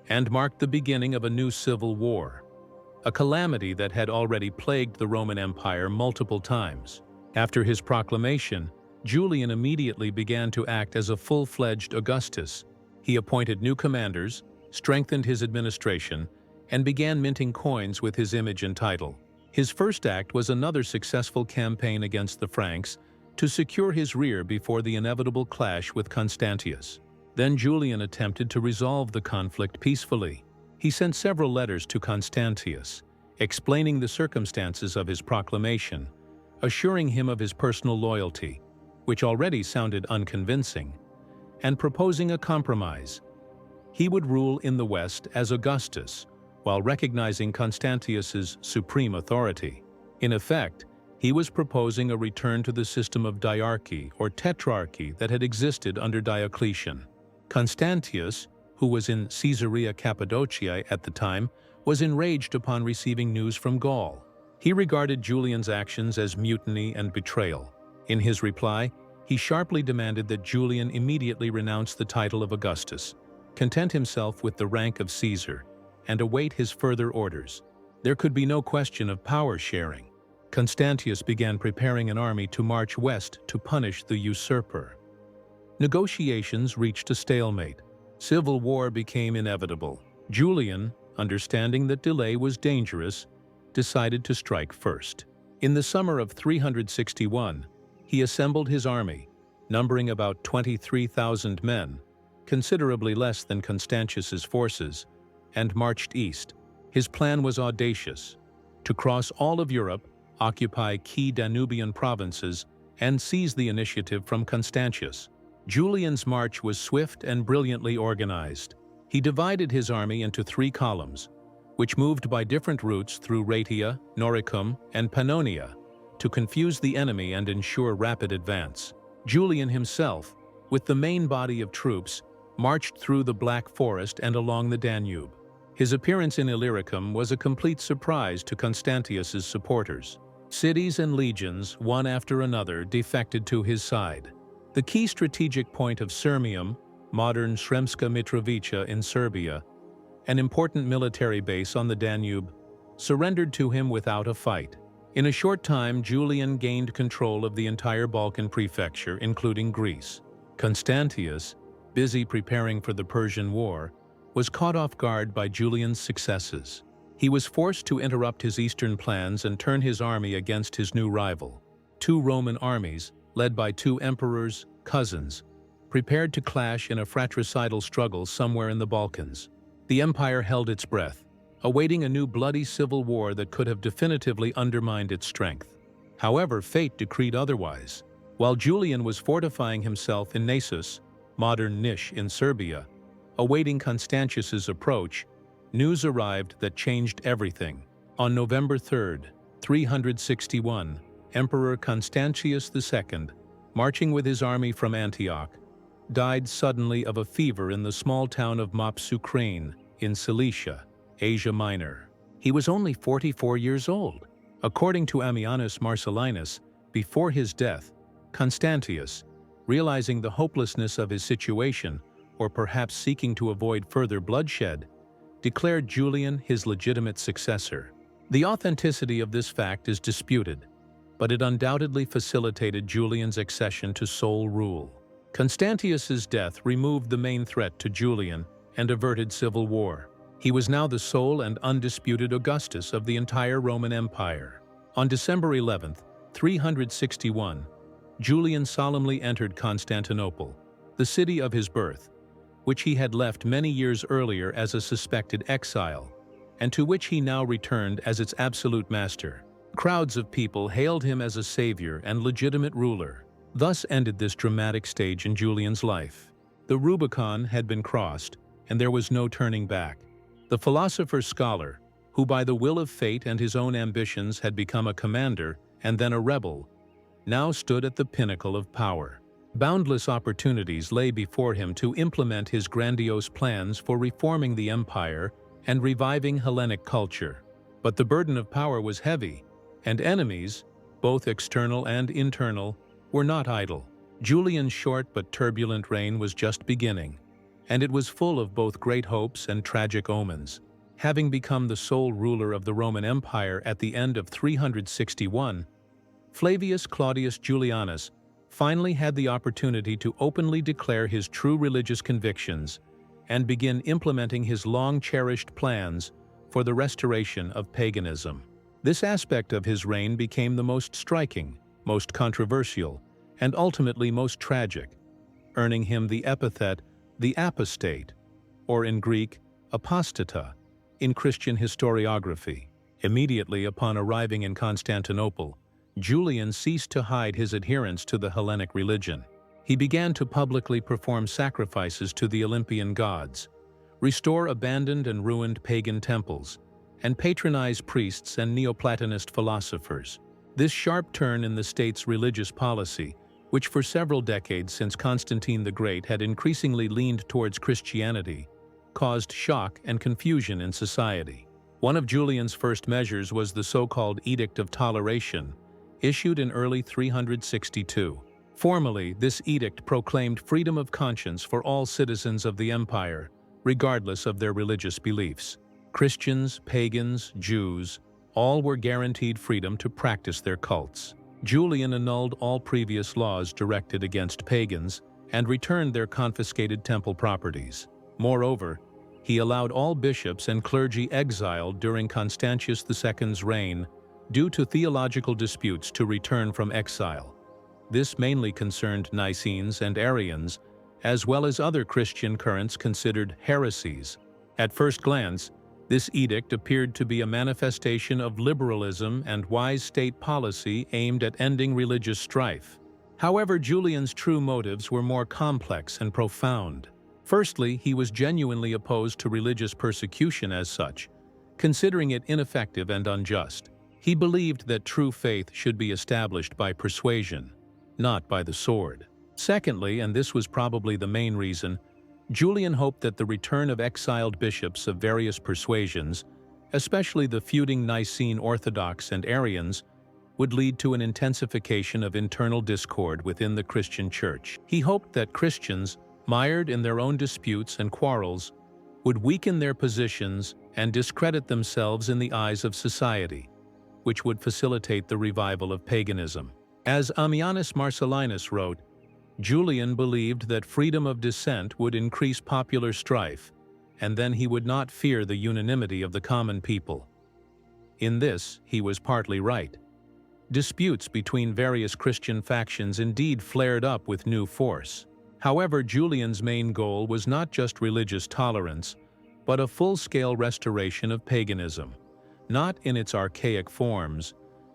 and marked the beginning of a new civil war, a calamity that had already plagued the Roman Empire multiple times. After his proclamation, Julian immediately began to act as a full-fledged Augustus. He appointed new commanders, strengthened his administration, and began minting coins with his image and title. His first act was another successful campaign against the Franks to secure his rear before the inevitable clash with Constantius. Then Julian attempted to resolve the conflict peacefully. He sent several letters to Constantius, explaining the circumstances of his proclamation, assuring him of his personal loyalty, which already sounded unconvincing, and proposing a compromise. He would rule in the West as Augustus, while recognizing Constantius's supreme authority. In effect, he was proposing a return to the system of diarchy or tetrarchy that had existed under Diocletian. Constantius, who was in Caesarea Cappadocia at the time, was enraged upon receiving news from Gaul. He regarded Julian's actions as mutiny and betrayal. In his reply, he sharply demanded that Julian immediately renounce the title of Augustus, content himself with the rank of Caesar, and await his further orders. There could be no question of power sharing. Constantius began preparing an army to march west to punish the usurper. Negotiations reached a stalemate. Civil war became inevitable. Julian, understanding that delay was dangerous, decided to strike first. In the summer of 361, he assembled his army, numbering about 23,000 men, considerably less than Constantius's forces, and marched east. His plan was audacious: to cross all of Europe, occupy key Danubian provinces, and seize the initiative from Constantius. Julian's march was swift and brilliantly organized. He divided his army into 3 columns, which moved by different routes through Raetia, Noricum, and Pannonia, to confuse the enemy and ensure rapid advance. Julian himself, with the main body of troops, marched through the Black Forest and along the Danube. His appearance in Illyricum was a complete surprise to Constantius's supporters. Cities and legions, one after another, defected to his side. The key strategic point of Sirmium, modern Sremska Mitrovica in Serbia, an important military base on the Danube, surrendered to him without a fight. In a short time, Julian gained control of the entire Balkan prefecture, including Greece. Constantius, busy preparing for the Persian War, was caught off guard by Julian's successes. He was forced to interrupt his eastern plans and turn his army against his new rival. 2 Roman armies, led by 2 emperors, cousins, prepared to clash in a fratricidal struggle somewhere in the Balkans. The empire held its breath, awaiting a new bloody civil war that could have definitively undermined its strength. However, fate decreed otherwise. While Julian was fortifying himself in Naissus, modern Niš in Serbia, awaiting Constantius's approach, news arrived that changed everything. On November 3, 361, Emperor Constantius II, marching with his army from Antioch, died suddenly of a fever in the small town of Massacre in Cilicia, Asia Minor. He was only 44 years old. According to Ammianus Marcellinus, before his death, Constantius, realizing the hopelessness of his situation, or perhaps seeking to avoid further bloodshed, declared Julian his legitimate successor. The authenticity of this fact is disputed, but it undoubtedly facilitated Julian's accession to sole rule. Constantius's death removed the main threat to Julian and averted civil war. He was now the sole and undisputed Augustus of the entire Roman Empire. On December 11, 361, Julian solemnly entered Constantinople, the city of his birth, which he had left many years earlier as a suspected exile, and to which he now returned as its absolute master. Crowds of people hailed him as a savior and legitimate ruler. Thus ended this dramatic stage in Julian's life. The Rubicon had been crossed, and there was no turning back. The philosopher-scholar, who by the will of fate and his own ambitions had become a commander and then a rebel, now stood at the pinnacle of power. Boundless opportunities lay before him to implement his grandiose plans for reforming the empire and reviving Hellenic culture. But the burden of power was heavy, and enemies, both external and internal, were not idle. Julian's short but turbulent reign was just beginning, and it was full of both great hopes and tragic omens. Having become the sole ruler of the Roman Empire at the end of 361, Flavius Claudius Julianus finally had the opportunity to openly declare his true religious convictions and begin implementing his long-cherished plans for the restoration of paganism. This aspect of his reign became the most striking, most controversial, and ultimately most tragic, earning him the epithet the Apostate, or in Greek, apostata, in Christian historiography. Immediately upon arriving in Constantinople, Julian ceased to hide his adherence to the Hellenic religion. He began to publicly perform sacrifices to the Olympian gods, restore abandoned and ruined pagan temples, and patronize priests and Neoplatonist philosophers. This sharp turn in the state's religious policy, which for several decades since Constantine the Great had increasingly leaned towards Christianity, caused shock and confusion in society. One of Julian's first measures was the so-called Edict of Toleration, issued in early 362. Formally, this edict proclaimed freedom of conscience for all citizens of the empire, regardless of their religious beliefs. Christians, pagans, Jews, all were guaranteed freedom to practice their cults. Julian annulled all previous laws directed against pagans and returned their confiscated temple properties. Moreover, he allowed all bishops and clergy exiled during Constantius II's reign due to theological disputes to return from exile. This mainly concerned Nicenes and Arians, as well as other Christian currents considered heresies. At first glance, this edict appeared to be a manifestation of liberalism and wise state policy aimed at ending religious strife. However, Julian's true motives were more complex and profound. Firstly, he was genuinely opposed to religious persecution as such, considering it ineffective and unjust. He believed that true faith should be established by persuasion, not by the sword. Secondly, and this was probably the main reason, Julian hoped that the return of exiled bishops of various persuasions, especially the feuding Nicene Orthodox and Arians, would lead to an intensification of internal discord within the Christian Church. He hoped that Christians, mired in their own disputes and quarrels, would weaken their positions and discredit themselves in the eyes of society, which would facilitate the revival of paganism. As Ammianus Marcellinus wrote, Julian believed that freedom of dissent would increase popular strife, and then he would not fear the unanimity of the common people. In this, he was partly right. Disputes between various Christian factions indeed flared up with new force. However, Julian's main goal was not just religious tolerance, but a full-scale restoration of paganism, not in its archaic forms,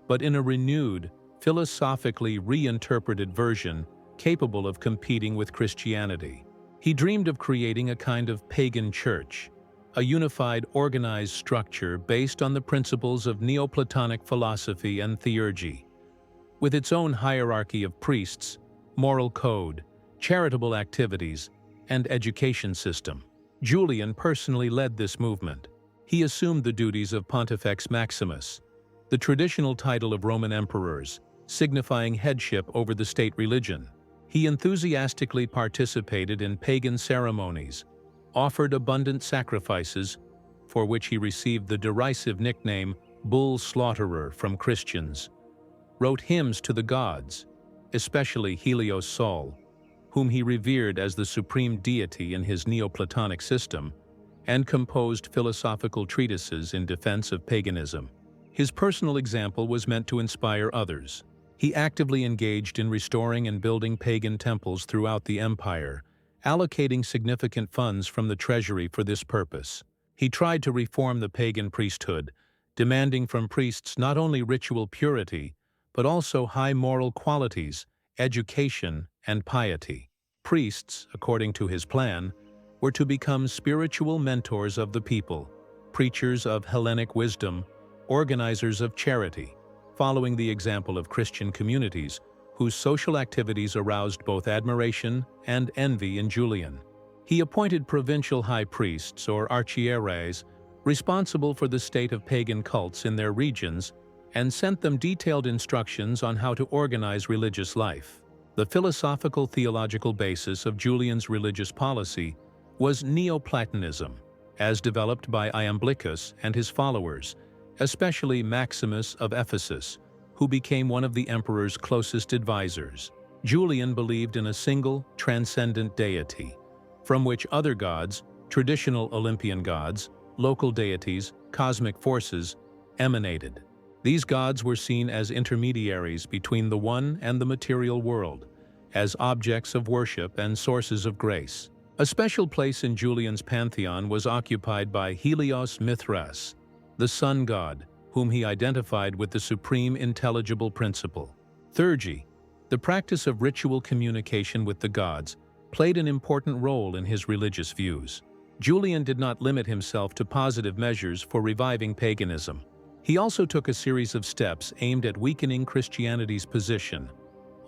but in a renewed, philosophically reinterpreted version capable of competing with Christianity. He dreamed of creating a kind of pagan church, a unified, organized structure based on the principles of Neoplatonic philosophy and theurgy. With its own hierarchy of priests, moral code, charitable activities, and education system. Julian personally led this movement. He assumed the duties of Pontifex Maximus, the traditional title of Roman emperors, signifying headship over the state religion. He enthusiastically participated in pagan ceremonies, offered abundant sacrifices, for which he received the derisive nickname Bull Slaughterer from Christians, wrote hymns to the gods, especially Helios Sol, whom he revered as the supreme deity in his Neoplatonic system, and composed philosophical treatises in defense of paganism. His personal example was meant to inspire others. He actively engaged in restoring and building pagan temples throughout the empire, allocating significant funds from the treasury for this purpose. He tried to reform the pagan priesthood, demanding from priests not only ritual purity, but also high moral qualities, education, and piety. Priests, according to his plan, were to become spiritual mentors of the people, preachers of Hellenic wisdom, organizers of charity, following the example of Christian communities whose social activities aroused both admiration and envy in Julian. He appointed provincial high priests, or archieres, responsible for the state of pagan cults in their regions, and sent them detailed instructions on how to organize religious life. The philosophical theological basis of Julian's religious policy was Neoplatonism, as developed by Iamblichus and his followers, especially Maximus of Ephesus, who became one of the emperor's closest advisors. Julian believed in a single, transcendent deity, from which other gods, traditional Olympian gods, local deities, cosmic forces, emanated. These gods were seen as intermediaries between the one and the material world, as objects of worship and sources of grace. A special place in Julian's pantheon was occupied by Helios Mithras, the sun god, whom he identified with the supreme intelligible principle. Theurgy, the practice of ritual communication with the gods, played an important role in his religious views. Julian did not limit himself to positive measures for reviving paganism. He also took a series of steps aimed at weakening Christianity's position,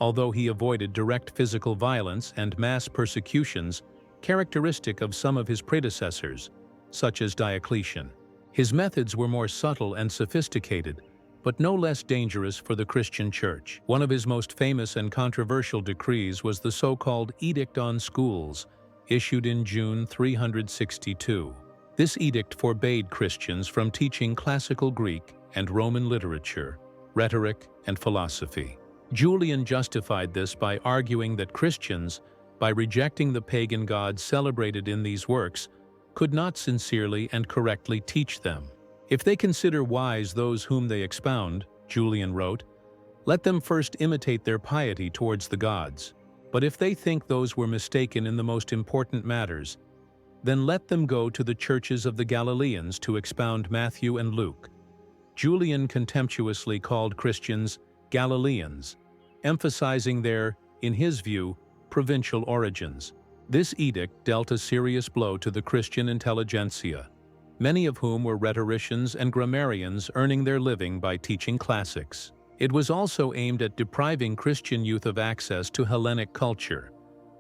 although he avoided direct physical violence and mass persecutions characteristic of some of his predecessors, such as Diocletian. His methods were more subtle and sophisticated, but no less dangerous for the Christian Church. One of his most famous and controversial decrees was the so-called Edict on Schools, issued in June 362. This edict forbade Christians from teaching classical Greek and Roman literature, rhetoric, and philosophy. Julian justified this by arguing that Christians, by rejecting the pagan gods celebrated in these works, could not sincerely and correctly teach them. If they consider wise those whom they expound, Julian wrote, let them first imitate their piety towards the gods. But if they think those were mistaken in the most important matters, then let them go to the churches of the Galileans to expound Matthew and Luke. Julian contemptuously called Christians Galileans, emphasizing their, in his view, provincial origins. This edict dealt a serious blow to the Christian intelligentsia, many of whom were rhetoricians and grammarians earning their living by teaching classics. It was also aimed at depriving Christian youth of access to Hellenic culture,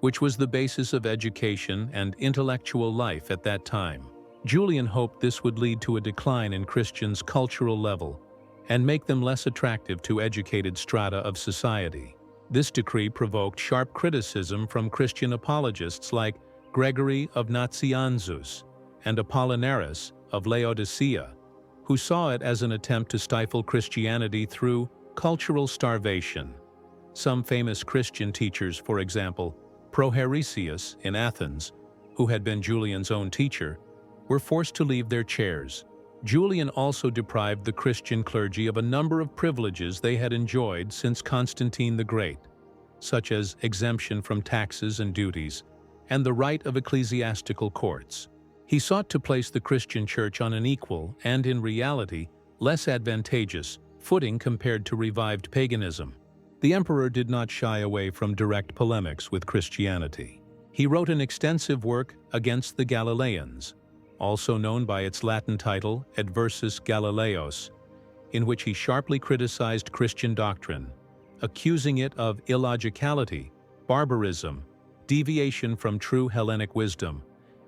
which was the basis of education and intellectual life at that time. Julian hoped this would lead to a decline in Christians' cultural level and make them less attractive to educated strata of society. This decree provoked sharp criticism from Christian apologists like Gregory of Nazianzus and Apollinaris of Laodicea, who saw it as an attempt to stifle Christianity through cultural starvation. Some famous Christian teachers, for example, Proheresius in Athens, who had been Julian's own teacher, were forced to leave their chairs. Julian also deprived the Christian clergy of a number of privileges they had enjoyed since Constantine the Great, such as exemption from taxes and duties, and the right of ecclesiastical courts. He sought to place the Christian Church on an equal and, in reality, less advantageous footing compared to revived paganism. The emperor did not shy away from direct polemics with Christianity. He wrote an extensive work against the Galileans, also known by its Latin title Adversus Galileos, in which he sharply criticized Christian doctrine, accusing it of illogicality, barbarism, deviation from true Hellenic wisdom,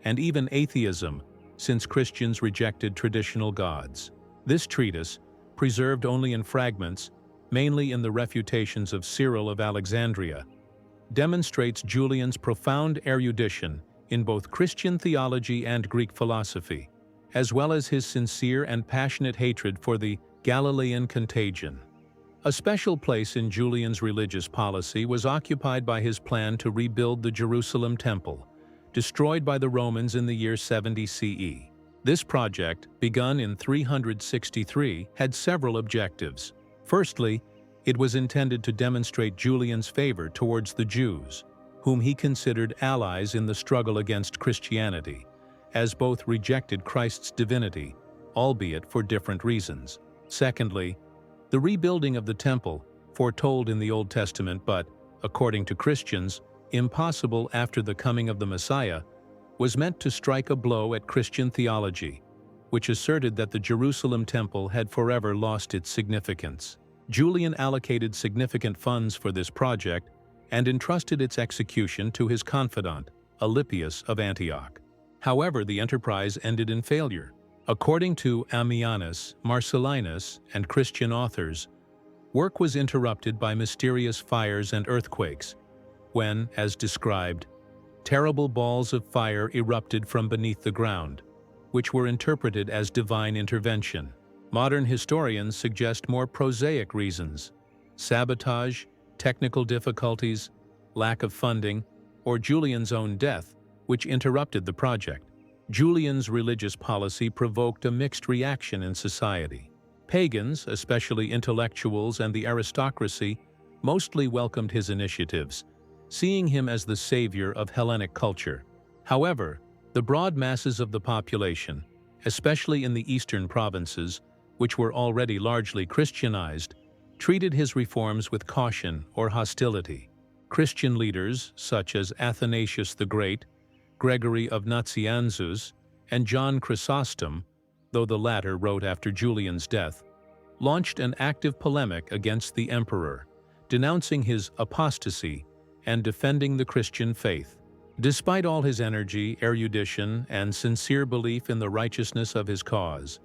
and even atheism, since Christians rejected traditional gods. This treatise, preserved only in fragments, mainly in the refutations of Cyril of Alexandria, demonstrates Julian's profound erudition in both Christian theology and Greek philosophy, as well as his sincere and passionate hatred for the Galilean contagion. A special place in Julian's religious policy was occupied by his plan to rebuild the Jerusalem temple, destroyed by the Romans in the year 70 CE. This project, begun in 363, had several objectives. Firstly, it was intended to demonstrate Julian's favor towards the Jews, whom he considered allies in the struggle against Christianity, as both rejected Christ's divinity, albeit for different reasons. Secondly, the rebuilding of the temple, foretold in the Old Testament but, according to Christians, impossible after the coming of the Messiah, was meant to strike a blow at Christian theology, which asserted that the Jerusalem temple had forever lost its significance. Julian allocated significant funds for this project and entrusted its execution to his confidant, Alypius of Antioch. However, the enterprise ended in failure. According to Ammianus, Marcellinus, and Christian authors, work was interrupted by mysterious fires and earthquakes, when, as described, terrible balls of fire erupted from beneath the ground, which were interpreted as divine intervention. Modern historians suggest more prosaic reasons: sabotage, technical difficulties, lack of funding, or Julian's own death, which interrupted the project. Julian's religious policy provoked a mixed reaction in society. Pagans, especially intellectuals and the aristocracy, mostly welcomed his initiatives, seeing him as the savior of Hellenic culture. However, the broad masses of the population, especially in the eastern provinces, which were already largely Christianized, treated his reforms with caution or hostility. Christian leaders, such as Athanasius the Great, Gregory of Nazianzus, and John Chrysostom, though the latter wrote after Julian's death, launched an active polemic against the emperor, denouncing his apostasy and defending the Christian faith. Despite all his energy, erudition, and sincere belief in the righteousness of his cause,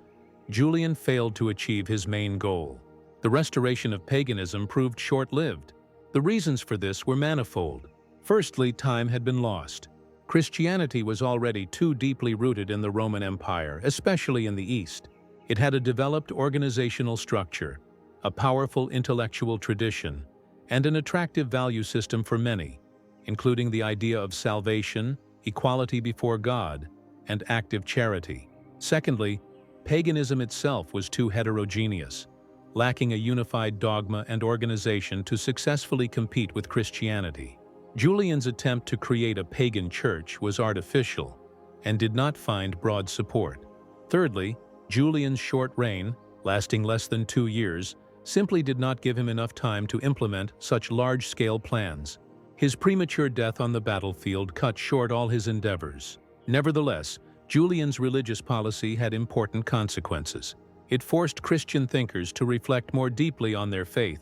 Julian failed to achieve his main goal. The restoration of paganism proved short-lived. The reasons for this were manifold. Firstly, time had been lost. Christianity was already too deeply rooted in the Roman Empire, especially in the East. It had a developed organizational structure, a powerful intellectual tradition, and an attractive value system for many, including the idea of salvation, equality before God, and active charity. Secondly, paganism itself was too heterogeneous, lacking a unified dogma and organization to successfully compete with Christianity. Julian's attempt to create a pagan church was artificial and did not find broad support. Thirdly, Julian's short reign, lasting less than 2 years, simply did not give him enough time to implement such large-scale plans. His premature death on the battlefield cut short all his endeavors. Nevertheless, Julian's religious policy had important consequences. It forced Christian thinkers to reflect more deeply on their faith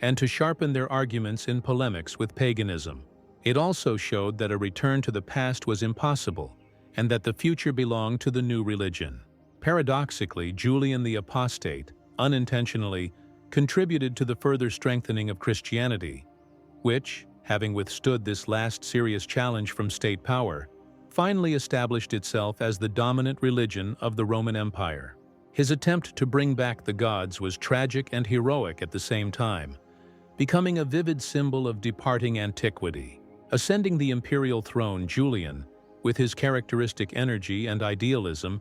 and to sharpen their arguments in polemics with paganism. It also showed that a return to the past was impossible and that the future belonged to the new religion. Paradoxically, Julian the Apostate, unintentionally, contributed to the further strengthening of Christianity, which, having withstood this last serious challenge from state power, finally established itself as the dominant religion of the Roman Empire. His attempt to bring back the gods was tragic and heroic at the same time, becoming a vivid symbol of departing antiquity. Ascending the imperial throne, Julian, with his characteristic energy and idealism,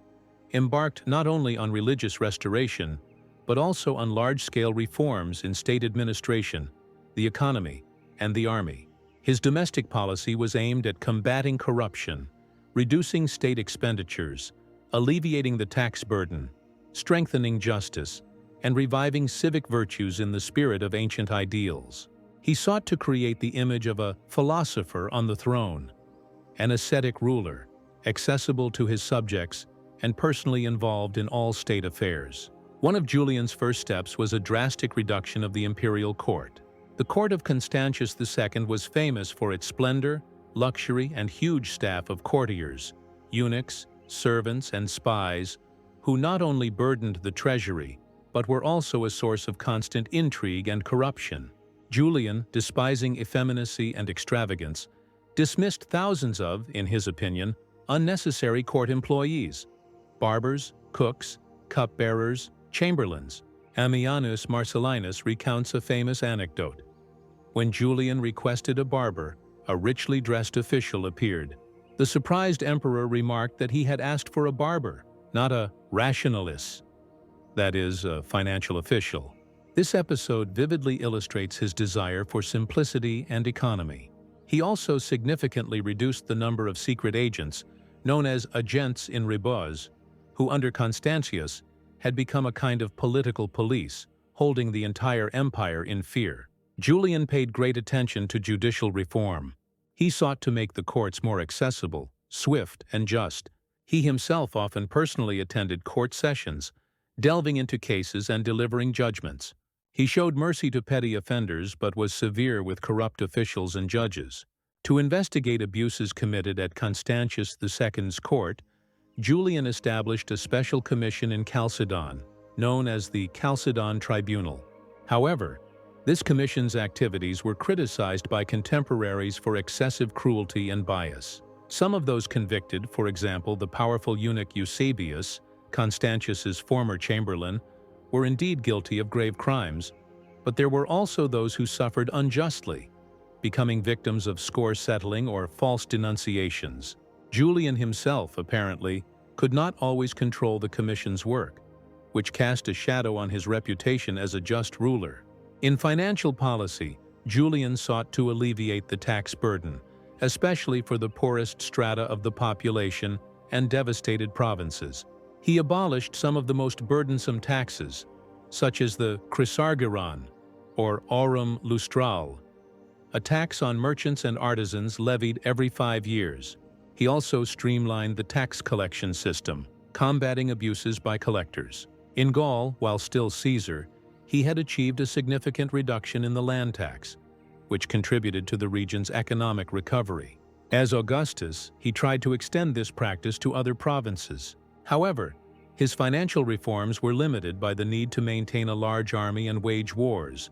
embarked not only on religious restoration, but also on large-scale reforms in state administration, the economy, and the army. His domestic policy was aimed at combating corruption, reducing state expenditures, alleviating the tax burden, strengthening justice, and reviving civic virtues in the spirit of ancient ideals. He sought to create the image of a philosopher on the throne, an ascetic ruler, accessible to his subjects and personally involved in all state affairs. One of Julian's first steps was a drastic reduction of the imperial court. The court of Constantius II was famous for its splendor, luxury, and huge staff of courtiers, eunuchs, servants, and spies, who not only burdened the treasury, but were also a source of constant intrigue and corruption. Julian, despising effeminacy and extravagance, dismissed thousands of, in his opinion, unnecessary court employees: barbers, cooks, cupbearers, chamberlains. Ammianus Marcellinus recounts a famous anecdote. When Julian requested a barber, a richly dressed official appeared. The surprised emperor remarked that he had asked for a barber, not a rationalis, that is, a financial official. This episode vividly illustrates his desire for simplicity and economy. He also significantly reduced the number of secret agents, known as agents in rebus, who under Constantius had become a kind of political police, holding the entire empire in fear. Julian paid great attention to judicial reform. He sought to make the courts more accessible, swift, and just. He himself often personally attended court sessions, delving into cases and delivering judgments. He showed mercy to petty offenders but was severe with corrupt officials and judges. To investigate abuses committed at Constantius II's court, Julian established a special commission in Chalcedon, known as the Chalcedon Tribunal. However, this commission's activities were criticized by contemporaries for excessive cruelty and bias. Some of those convicted, for example the powerful eunuch Eusebius, Constantius's former chamberlain, were indeed guilty of grave crimes, but there were also those who suffered unjustly, becoming victims of score settling or false denunciations. Julian himself, apparently, could not always control the commission's work, which cast a shadow on his reputation as a just ruler. In financial policy, Julian sought to alleviate the tax burden, especially for the poorest strata of the population and devastated provinces. He abolished some of the most burdensome taxes, such as the chrysargeron, or aurum lustrale, a tax on merchants and artisans levied every 5 years. He also streamlined the tax collection system, combating abuses by collectors. In Gaul, while still Caesar, he had achieved a significant reduction in the land tax, which contributed to the region's economic recovery. As Augustus, he tried to extend this practice to other provinces. However, his financial reforms were limited by the need to maintain a large army and wage wars,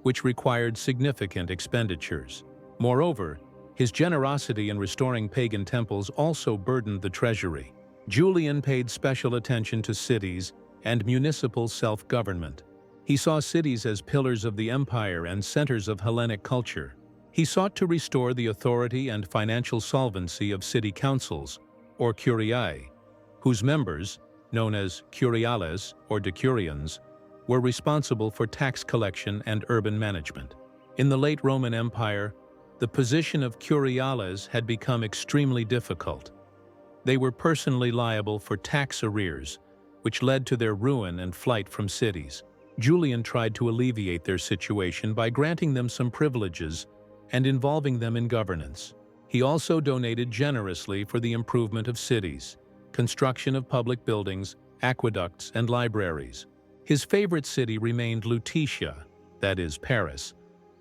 which required significant expenditures. Moreover, his generosity in restoring pagan temples also burdened the treasury. Julian paid special attention to cities and municipal self-government. He saw cities as pillars of the empire and centers of Hellenic culture. He sought to restore the authority and financial solvency of city councils, or curiae, whose members, known as curiales or decurions, were responsible for tax collection and urban management. In the late Roman Empire, the position of curiales had become extremely difficult. They were personally liable for tax arrears, which led to their ruin and flight from cities. Julian tried to alleviate their situation by granting them some privileges and involving them in governance. He also donated generously for the improvement of cities, construction of public buildings, aqueducts, and libraries. His favorite city remained Lutetia, that is, Paris,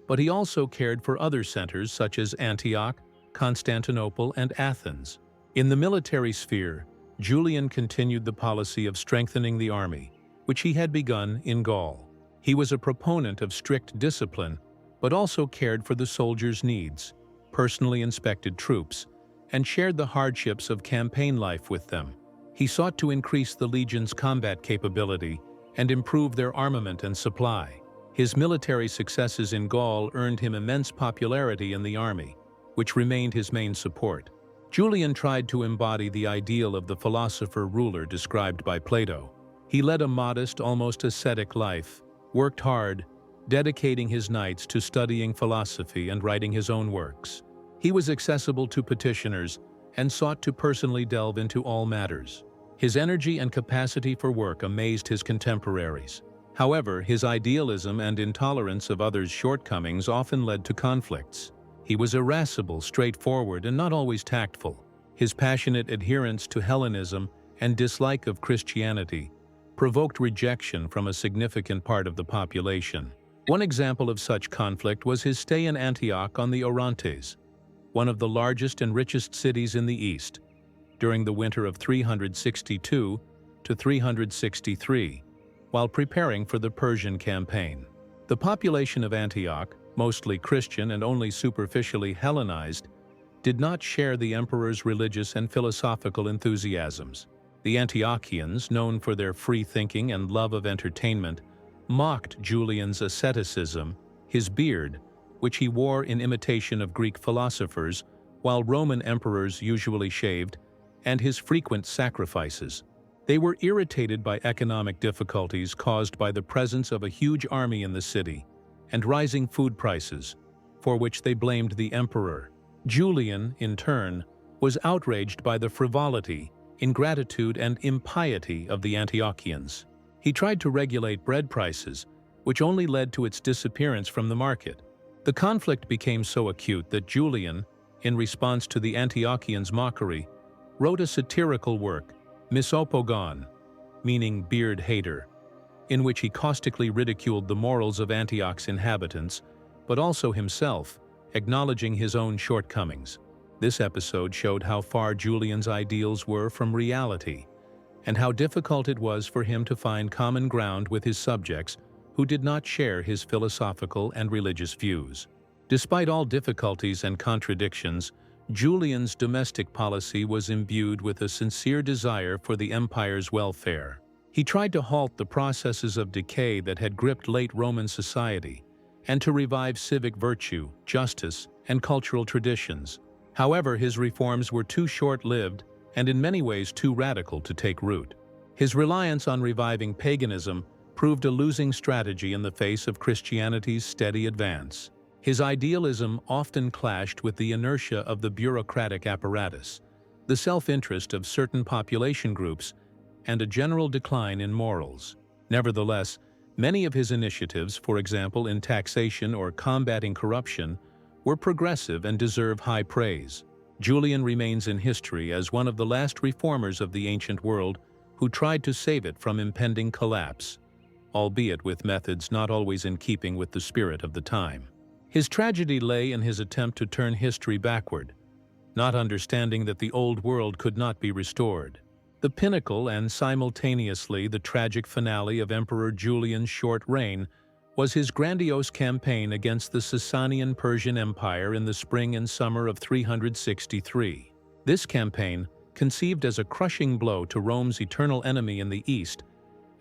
but he also cared for other centers such as Antioch, Constantinople, and Athens. In the military sphere, Julian continued the policy of strengthening the army, which he had begun in Gaul. He was a proponent of strict discipline, but also cared for the soldiers' needs, personally inspected troops, and shared the hardships of campaign life with them. He sought to increase the legion's combat capability and improve their armament and supply. His military successes in Gaul earned him immense popularity in the army, which remained his main support. Julian tried to embody the ideal of the philosopher-ruler described by Plato. He led a modest, almost ascetic life, worked hard, dedicating his nights to studying philosophy and writing his own works. He was accessible to petitioners and sought to personally delve into all matters. His energy and capacity for work amazed his contemporaries. However, his idealism and intolerance of others' shortcomings often led to conflicts. He was irascible, straightforward, and not always tactful. His passionate adherence to Hellenism and dislike of Christianity provoked rejection from a significant part of the population. One example of such conflict was his stay in Antioch on the Orontes, one of the largest and richest cities in the East, during the winter of 362 to 363, while preparing for the Persian campaign. The population of Antioch, mostly Christian and only superficially Hellenized, did not share the emperor's religious and philosophical enthusiasms. The Antiochians, known for their free thinking and love of entertainment, mocked Julian's asceticism, his beard, which he wore in imitation of Greek philosophers, while Roman emperors usually shaved, and his frequent sacrifices. They were irritated by economic difficulties caused by the presence of a huge army in the city and rising food prices, for which they blamed the emperor. Julian, in turn, was outraged by the frivolity, ingratitude, and impiety of the Antiochians. He tried to regulate bread prices, which only led to its disappearance from the market. The conflict became so acute that Julian, in response to the Antiochians' mockery, wrote a satirical work, Misopogon, meaning beard hater, in which he caustically ridiculed the morals of Antioch's inhabitants, but also himself, acknowledging his own shortcomings. This episode showed how far Julian's ideals were from reality, and how difficult it was for him to find common ground with his subjects who did not share his philosophical and religious views. Despite all difficulties and contradictions, Julian's domestic policy was imbued with a sincere desire for the empire's welfare. He tried to halt the processes of decay that had gripped late Roman society, and to revive civic virtue, justice, and cultural traditions. However, his reforms were too short-lived and in many ways too radical to take root. His reliance on reviving paganism proved a losing strategy in the face of Christianity's steady advance. His idealism often clashed with the inertia of the bureaucratic apparatus, the self-interest of certain population groups, and a general decline in morals. Nevertheless, many of his initiatives, for example in taxation or combating corruption, were progressive and deserve high praise. Julian remains in history as one of the last reformers of the ancient world who tried to save it from impending collapse, albeit with methods not always in keeping with the spirit of the time. His tragedy lay in his attempt to turn history backward, not understanding that the old world could not be restored. The pinnacle and simultaneously the tragic finale of Emperor Julian's short reign was his grandiose campaign against the Sasanian Persian Empire in the spring and summer of 363. This campaign, conceived as a crushing blow to Rome's eternal enemy in the east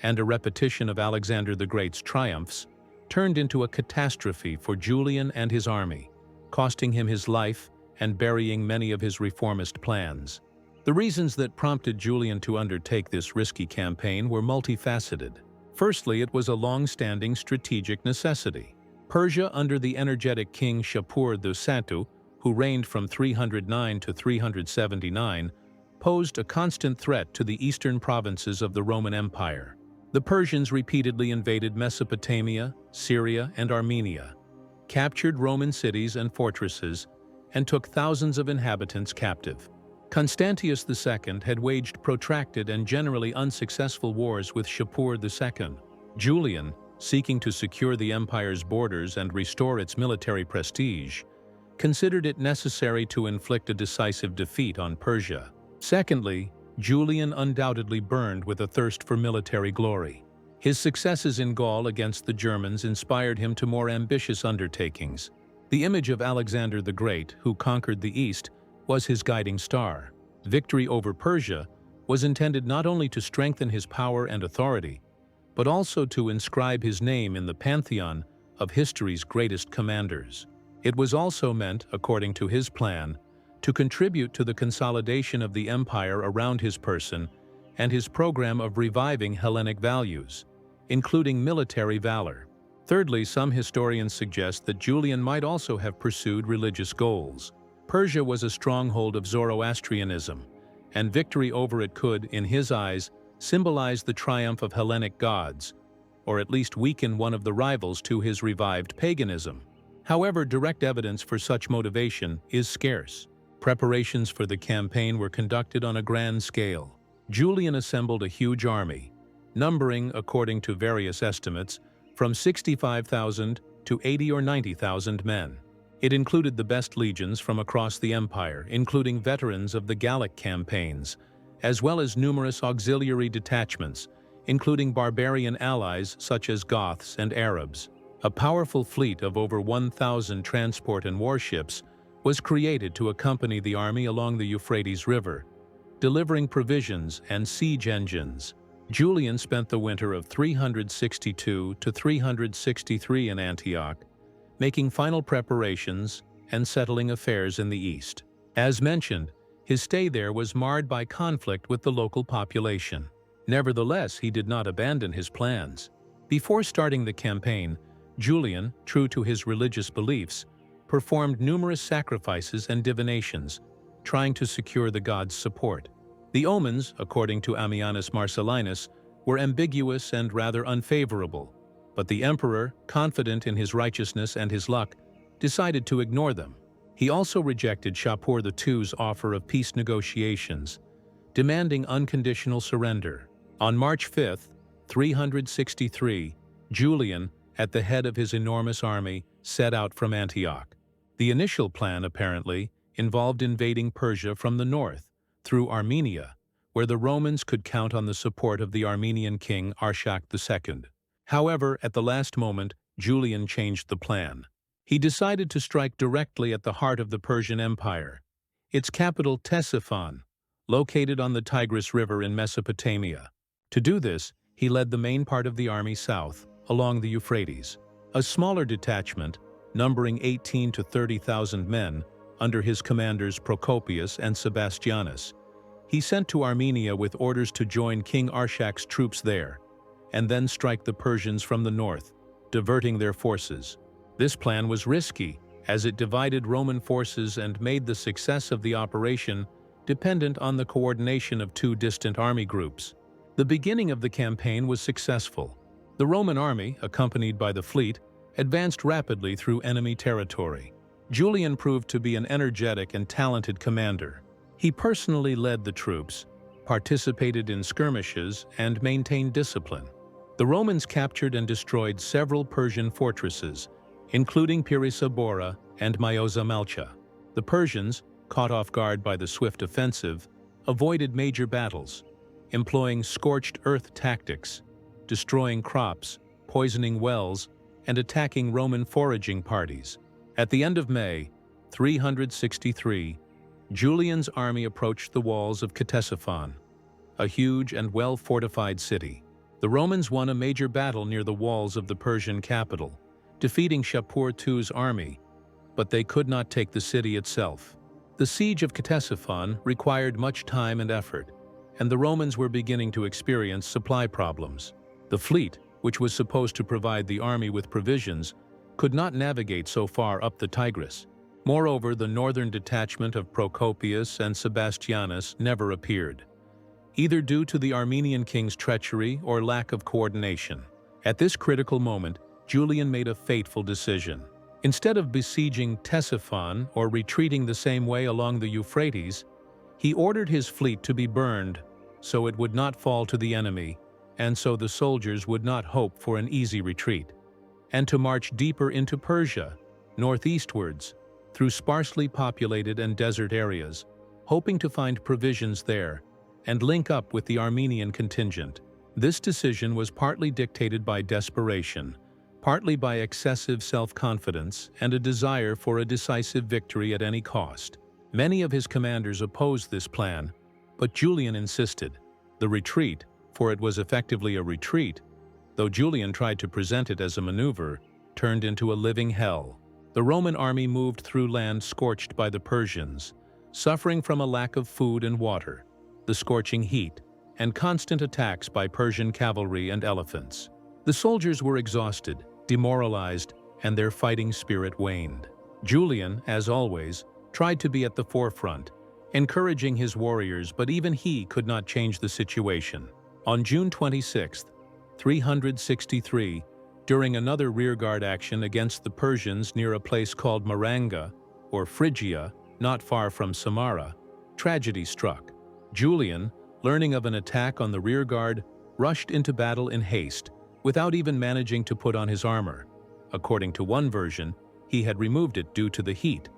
and a repetition of Alexander the Great's triumphs, turned into a catastrophe for Julian and his army, costing him his life and burying many of his reformist plans. The reasons that prompted Julian to undertake this risky campaign were multifaceted. Firstly, it was a long-standing strategic necessity. Persia, under the energetic king Shapur II, who reigned from 309 to 379, posed a constant threat to the eastern provinces of the Roman Empire. The Persians repeatedly invaded Mesopotamia, Syria, and Armenia, captured Roman cities and fortresses, and took thousands of inhabitants captive. Constantius II had waged protracted and generally unsuccessful wars with Shapur II. Julian, seeking to secure the empire's borders and restore its military prestige, considered it necessary to inflict a decisive defeat on Persia. Secondly, Julian undoubtedly burned with a thirst for military glory. His successes in Gaul against the Germans inspired him to more ambitious undertakings. The image of Alexander the Great, who conquered the East, was his guiding star. Victory over Persia was intended not only to strengthen his power and authority, but also to inscribe his name in the pantheon of history's greatest commanders. It was also meant, according to his plan, to contribute to the consolidation of the empire around his person and his program of reviving Hellenic values, including military valor. Thirdly, some historians suggest that Julian might also have pursued religious goals. Persia was a stronghold of Zoroastrianism, and victory over it could, in his eyes, symbolize the triumph of Hellenic gods, or at least weaken one of the rivals to his revived paganism. However, direct evidence for such motivation is scarce. Preparations for the campaign were conducted on a grand scale. Julian assembled a huge army, numbering, according to various estimates, from 65,000 to 80 or 90,000 men. It included the best legions from across the empire, including veterans of the Gallic campaigns, as well as numerous auxiliary detachments, including barbarian allies such as Goths and Arabs. A powerful fleet of over 1,000 transport and warships was created to accompany the army along the Euphrates River, delivering provisions and siege engines. Julian spent the winter of 362 to 363 in Antioch, making final preparations and settling affairs in the east. As mentioned, his stay there was marred by conflict with the local population. Nevertheless, he did not abandon his plans. Before starting the campaign, Julian, true to his religious beliefs, performed numerous sacrifices and divinations, trying to secure the gods' support. The omens, according to Ammianus Marcellinus, were ambiguous and rather unfavorable, but the emperor, confident in his righteousness and his luck, decided to ignore them. He also rejected Shapur II's offer of peace negotiations, demanding unconditional surrender. On March 5, 363, Julian, at the head of his enormous army, set out from Antioch. The initial plan, apparently, involved invading Persia from the north, through Armenia, where the Romans could count on the support of the Armenian king Arshak II. However, at the last moment, Julian changed the plan. He decided to strike directly at the heart of the Persian Empire, its capital Ctesiphon, located on the Tigris River in Mesopotamia. To do this, he led the main part of the army south, along the Euphrates. A smaller detachment, numbering 18 to 30,000 men, under his commanders Procopius and Sebastianus, he sent to Armenia with orders to join King Arshak's troops there, and then strike the Persians from the north, diverting their forces. This plan was risky, as it divided Roman forces and made the success of the operation dependent on the coordination of two distant army groups. The beginning of the campaign was successful. The Roman army, accompanied by the fleet, advanced rapidly through enemy territory. Julian proved to be an energetic and talented commander. He personally led the troops, participated in skirmishes, and maintained discipline. The Romans captured and destroyed several Persian fortresses, including Pirisabora and Myoza Malcha. The Persians, caught off guard by the swift offensive, avoided major battles, employing scorched earth tactics, destroying crops, poisoning wells, and attacking Roman foraging parties. At the end of May, 363, Julian's army approached the walls of Ctesiphon, a huge and well-fortified city. The Romans won a major battle near the walls of the Persian capital, defeating Shapur II's army, but they could not take the city itself. The siege of Ctesiphon required much time and effort, and the Romans were beginning to experience supply problems. The fleet, which was supposed to provide the army with provisions, could not navigate so far up the Tigris. Moreover, the northern detachment of Procopius and Sebastianus never appeared, either due to the Armenian king's treachery or lack of coordination. At this critical moment, Julian made a fateful decision. Instead of besieging Ctesiphon or retreating the same way along the Euphrates, he ordered his fleet to be burned so it would not fall to the enemy, and so the soldiers would not hope for an easy retreat, and to march deeper into Persia, northeastwards, through sparsely populated and desert areas, hoping to find provisions there and link up with the Armenian contingent. This decision was partly dictated by desperation, partly by excessive self-confidence and a desire for a decisive victory at any cost. Many of his commanders opposed this plan, but Julian insisted. The retreat, for it was effectively a retreat, though Julian tried to present it as a maneuver, turned into a living hell. The Roman army moved through land scorched by the Persians, suffering from a lack of food and water, the scorching heat, and constant attacks by Persian cavalry and elephants. The soldiers were exhausted, demoralized, and their fighting spirit waned. Julian, as always, tried to be at the forefront, encouraging his warriors, but even he could not change the situation. On June 26, 363, during another rearguard action against the Persians near a place called Maranga, or Phrygia, not far from Samarra, tragedy struck. Julian, learning of an attack on the rearguard, rushed into battle in haste, without even managing to put on his armor. According to one version, he had removed it due to the heat.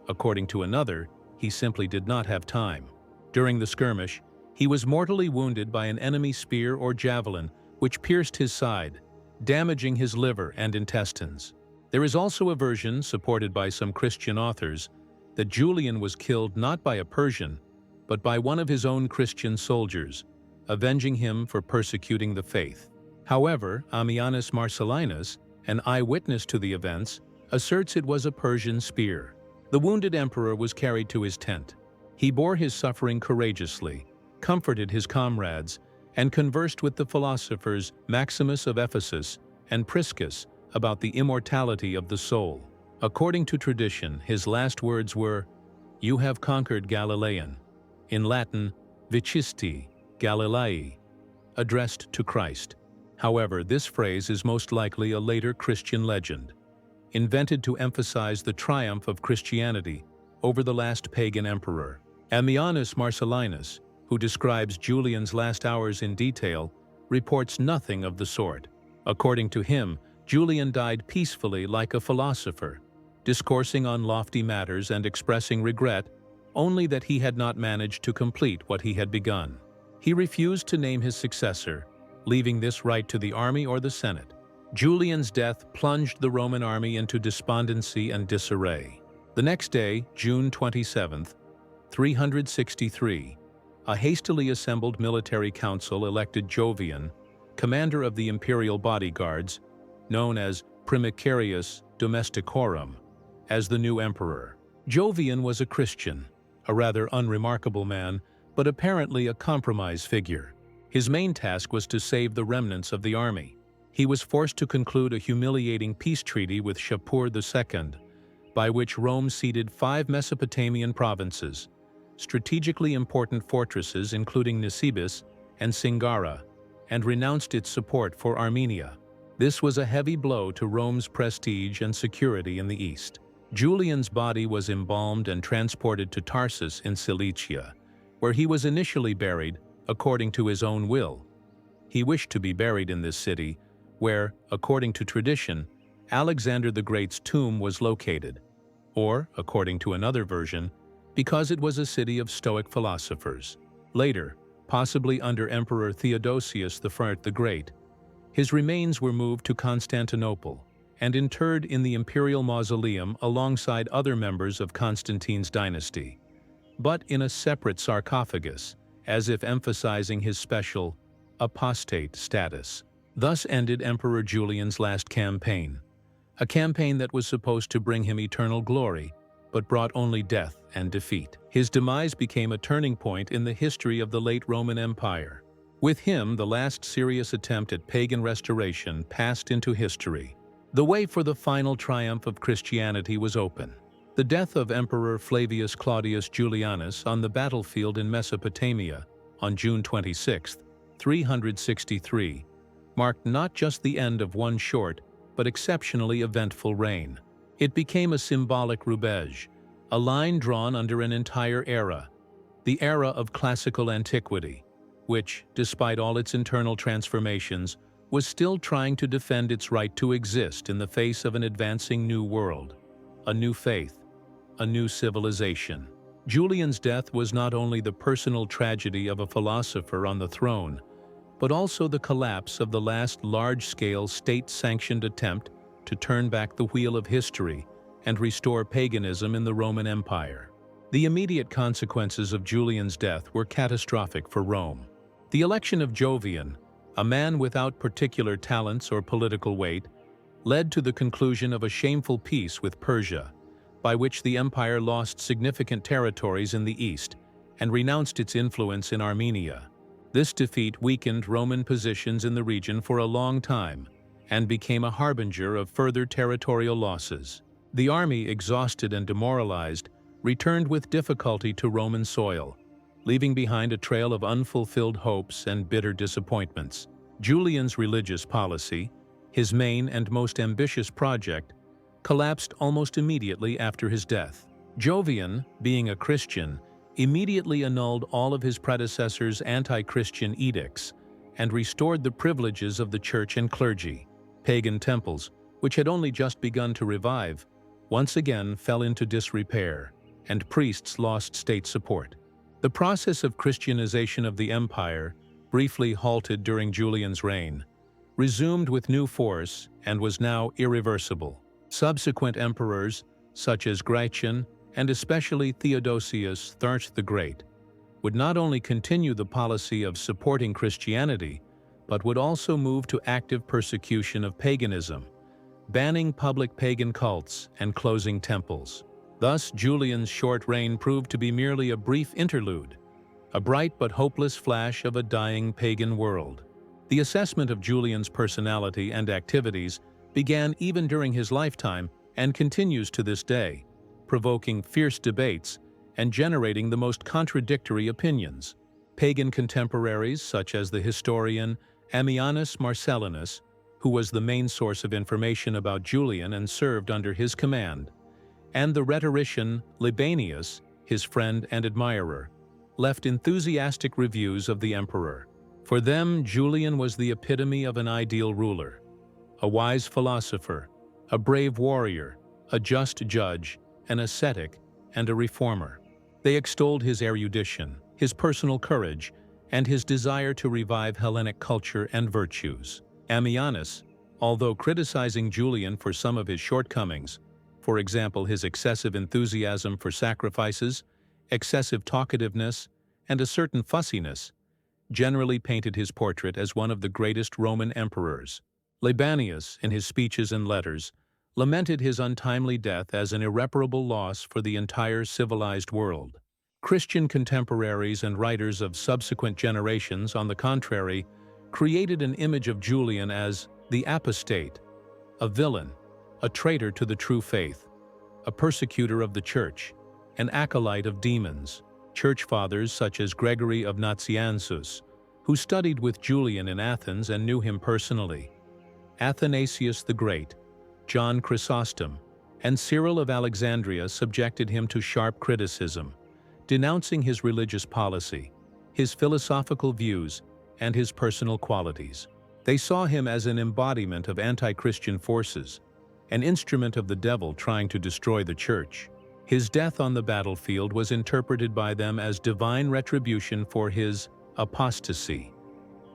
According to another, he simply did not have time. During the skirmish, he was mortally wounded by an enemy spear or javelin which pierced his side, damaging his liver and intestines. There is also a version, supported by some Christian authors, that Julian was killed not by a Persian, but by one of his own Christian soldiers, avenging him for persecuting the faith. However, Ammianus Marcellinus, an eyewitness to the events, asserts it was a Persian spear. The wounded emperor was carried to his tent. He bore his suffering courageously, comforted his comrades, and conversed with the philosophers Maximus of Ephesus and Priscus about the immortality of the soul. According to tradition, his last words were, "You have conquered Galilean," in Latin, Vicisti Galilaei, addressed to Christ. However, this phrase is most likely a later Christian legend, invented to emphasize the triumph of Christianity over the last pagan emperor. Ammianus Marcellinus, who describes Julian's last hours in detail, reports nothing of the sort. According to him, Julian died peacefully like a philosopher, discoursing on lofty matters and expressing regret only that he had not managed to complete what he had begun. He refused to name his successor, leaving this right to the army or the Senate. Julian's death plunged the Roman army into despondency and disarray. The next day, June 27, 363, a hastily assembled military council elected Jovian, commander of the imperial bodyguards, known as Primicarius Domesticorum, as the new emperor. Jovian was a Christian, a rather unremarkable man, but apparently a compromise figure. His main task was to save the remnants of the army. He was forced to conclude a humiliating peace treaty with Shapur II, by which Rome ceded 5 Mesopotamian provinces, strategically important fortresses including Nisibis and Singara, and renounced its support for Armenia. This was a heavy blow to Rome's prestige and security in the east. Julian's body was embalmed and transported to Tarsus in Cilicia, where he was initially buried according to his own will. He wished to be buried in this city, where, according to tradition, Alexander the Great's tomb was located, or, according to another version, because it was a city of Stoic philosophers. Later, possibly under Emperor Theodosius the Great, his remains were moved to Constantinople and interred in the imperial mausoleum alongside other members of Constantine's dynasty, but in a separate sarcophagus, as if emphasizing his special apostate status. Thus ended Emperor Julian's last campaign, a campaign that was supposed to bring him eternal glory, but brought only death and defeat. His demise became a turning point in the history of the late Roman Empire. With him, the last serious attempt at pagan restoration passed into history. The way for the final triumph of Christianity was open. The death of Emperor Flavius Claudius Julianus on the battlefield in Mesopotamia on June 26, 363, marked not just the end of one short but exceptionally eventful reign. It became a symbolic rubege, a line drawn under an entire era, the era of classical antiquity, which, despite all its internal transformations, was still trying to defend its right to exist in the face of an advancing new world, a new faith, a new civilization. Julian's death was not only the personal tragedy of a philosopher on the throne, but also the collapse of the last large-scale state-sanctioned attempt to turn back the wheel of history and restore paganism in the Roman Empire. The immediate consequences of Julian's death were catastrophic for Rome. The election of Jovian, a man without particular talents or political weight, led to the conclusion of a shameful peace with Persia, by which the empire lost significant territories in the east and renounced its influence in Armenia. This defeat weakened Roman positions in the region for a long time and became a harbinger of further territorial losses. The army, exhausted and demoralized, returned with difficulty to Roman soil, leaving behind a trail of unfulfilled hopes and bitter disappointments. Julian's religious policy, his main and most ambitious project, collapsed almost immediately after his death. Jovian, being a Christian, immediately annulled all of his predecessors' anti-Christian edicts and restored the privileges of the church and clergy. Pagan temples, which had only just begun to revive, once again fell into disrepair, and priests lost state support. The process of Christianization of the empire, briefly halted during Julian's reign, resumed with new force and was now irreversible. Subsequent emperors, such as Gratian and especially Theodosius the Great, would not only continue the policy of supporting Christianity, but would also move to active persecution of paganism, banning public pagan cults and closing temples. Thus, Julian's short reign proved to be merely a brief interlude, a bright but hopeless flash of a dying pagan world. The assessment of Julian's personality and activities began even during his lifetime and continues to this day, provoking fierce debates and generating the most contradictory opinions. Pagan contemporaries, such as the historian Ammianus Marcellinus, who was the main source of information about Julian and served under his command, and the rhetorician Libanius, his friend and admirer, left enthusiastic reviews of the emperor. For them, Julian was the epitome of an ideal ruler, a wise philosopher, a brave warrior, a just judge, an ascetic, and a reformer. They extolled his erudition, his personal courage, and his desire to revive Hellenic culture and virtues. Ammianus, although criticizing Julian for some of his shortcomings, for example his excessive enthusiasm for sacrifices, excessive talkativeness, and a certain fussiness, generally painted his portrait as one of the greatest Roman emperors. Libanius, in his speeches and letters, lamented his untimely death as an irreparable loss for the entire civilized world. Christian contemporaries and writers of subsequent generations, on the contrary, created an image of Julian as the apostate, a villain, a traitor to the true faith, a persecutor of the church, an acolyte of demons. Church fathers such as Gregory of Nazianzus, who studied with Julian in Athens and knew him personally, Athanasius the Great, John Chrysostom, and Cyril of Alexandria subjected him to sharp criticism, denouncing his religious policy, his philosophical views, and his personal qualities. They saw him as an embodiment of anti-Christian forces, an instrument of the devil trying to destroy the church. His death on the battlefield was interpreted by them as divine retribution for his apostasy.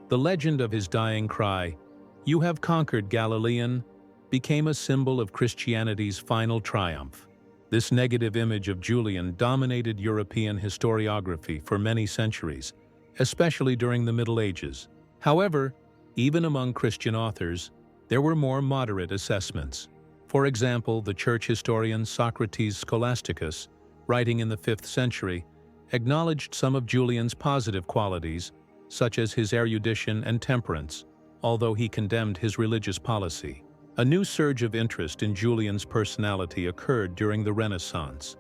The legend of his dying cry, "You have conquered, Galilean," became a symbol of Christianity's final triumph. This negative image of Julian dominated European historiography for many centuries, especially during the Middle Ages. However, even among Christian authors, there were more moderate assessments. For example, the church historian Socrates Scholasticus, writing in the 5th century, acknowledged some of Julian's positive qualities, such as his erudition and temperance, although he condemned his religious policy. A new surge of interest in Julian's personality occurred during the Renaissance,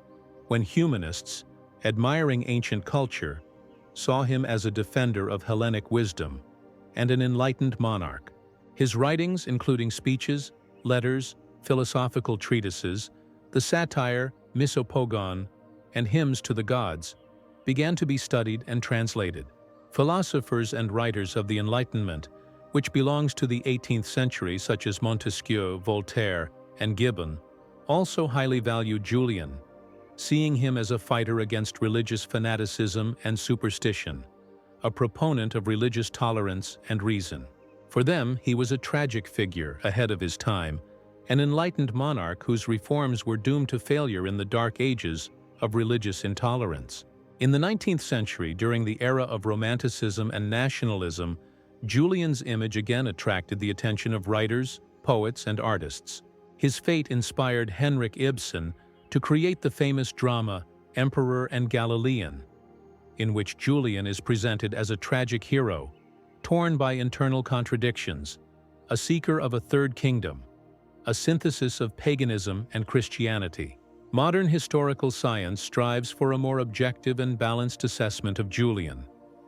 when humanists, admiring ancient culture, saw him as a defender of Hellenic wisdom and an enlightened monarch. His writings, including speeches, letters, philosophical treatises, the satire Misopogon, and hymns to the gods, began to be studied and translated. Philosophers and writers of the Enlightenment, which belongs to the 18th century, such as Montesquieu, Voltaire, and Gibbon, also highly valued Julian, seeing him as a fighter against religious fanaticism and superstition, a proponent of religious tolerance and reason. For them, he was a tragic figure ahead of his time, an enlightened monarch whose reforms were doomed to failure in the dark ages of religious intolerance. In the 19th century, during the era of Romanticism and nationalism, Julian's image again attracted the attention of writers, poets, and artists. His fate inspired Henrik Ibsen to create the famous drama Emperor and Galilean, in which Julian is presented as a tragic hero, torn by internal contradictions, a seeker of a third kingdom, a synthesis of paganism and Christianity. Modern historical science strives for a more objective and balanced assessment of Julian,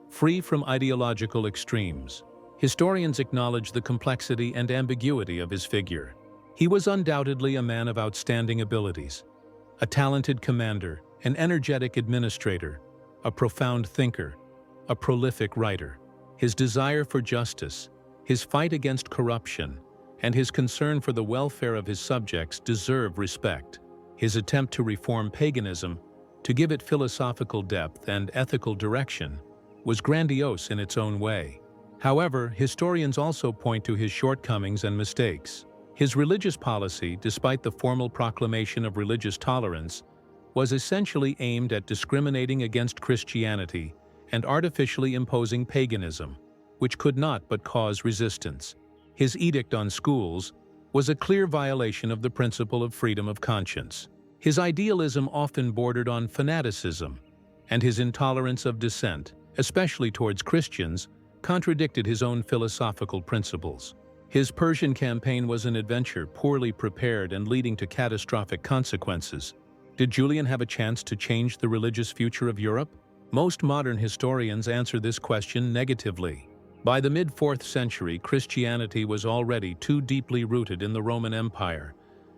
free from ideological extremes. Historians acknowledge the complexity and ambiguity of his figure. He was undoubtedly a man of outstanding abilities, a talented commander, an energetic administrator, a profound thinker, a prolific writer. His desire for justice, his fight against corruption, and his concern for the welfare of his subjects deserve respect. His attempt to reform paganism, to give it philosophical depth and ethical direction, was grandiose in its own way. However, historians also point to his shortcomings and mistakes. His religious policy, despite the formal proclamation of religious tolerance, was essentially aimed at discriminating against Christianity and artificially imposing paganism, which could not but cause resistance. His edict on schools was a clear violation of the principle of freedom of conscience. His idealism often bordered on fanaticism, and his intolerance of dissent, especially towards Christians, contradicted his own philosophical principles. His Persian campaign was an adventure poorly prepared and leading to catastrophic consequences. Did Julian have a chance to change the religious future of Europe? Most modern historians answer this question negatively. By the mid-4th century, Christianity was already too deeply rooted in the Roman Empire,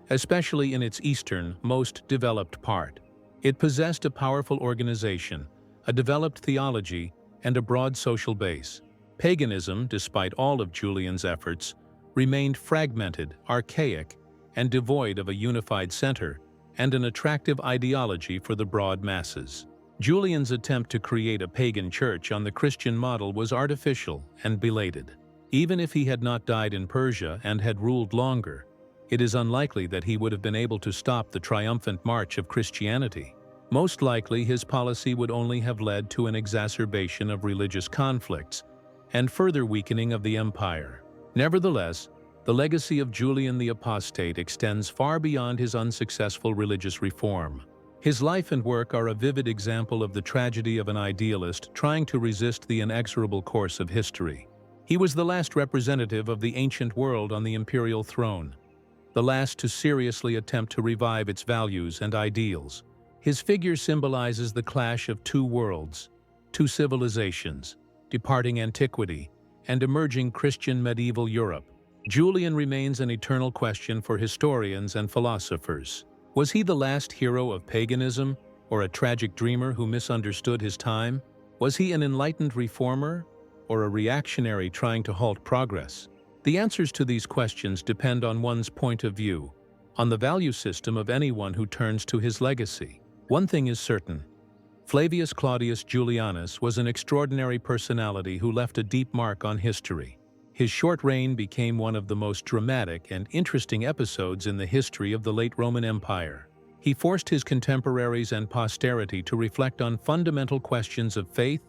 especially in its eastern, most developed part. It possessed a powerful organization, a developed theology, and a broad social base. Paganism, despite all of Julian's efforts, remained fragmented, archaic, and devoid of a unified center and an attractive ideology for the broad masses. Julian's attempt to create a pagan church on the Christian model was artificial and belated. Even if he had not died in Persia and had ruled longer, it is unlikely that he would have been able to stop the triumphant march of Christianity. Most likely, his policy would only have led to an exacerbation of religious conflicts and further weakening of the empire. Nevertheless, the legacy of Julian the Apostate extends far beyond his unsuccessful religious reform. His life and work are a vivid example of the tragedy of an idealist trying to resist the inexorable course of history. He was the last representative of the ancient world on the imperial throne, the last to seriously attempt to revive its values and ideals. His figure symbolizes the clash of two worlds, two civilizations, departing antiquity and emerging Christian medieval Europe. Julian remains an eternal question for historians and philosophers. Was he the last hero of paganism, or a tragic dreamer who misunderstood his time? Was he an enlightened reformer, or a reactionary trying to halt progress? The answers to these questions depend on one's point of view, on the value system of anyone who turns to his legacy. One thing is certain: Flavius Claudius Julianus was an extraordinary personality who left a deep mark on history. His short reign became one of the most dramatic and interesting episodes in the history of the late Roman Empire. He forced his contemporaries and posterity to reflect on fundamental questions of faith,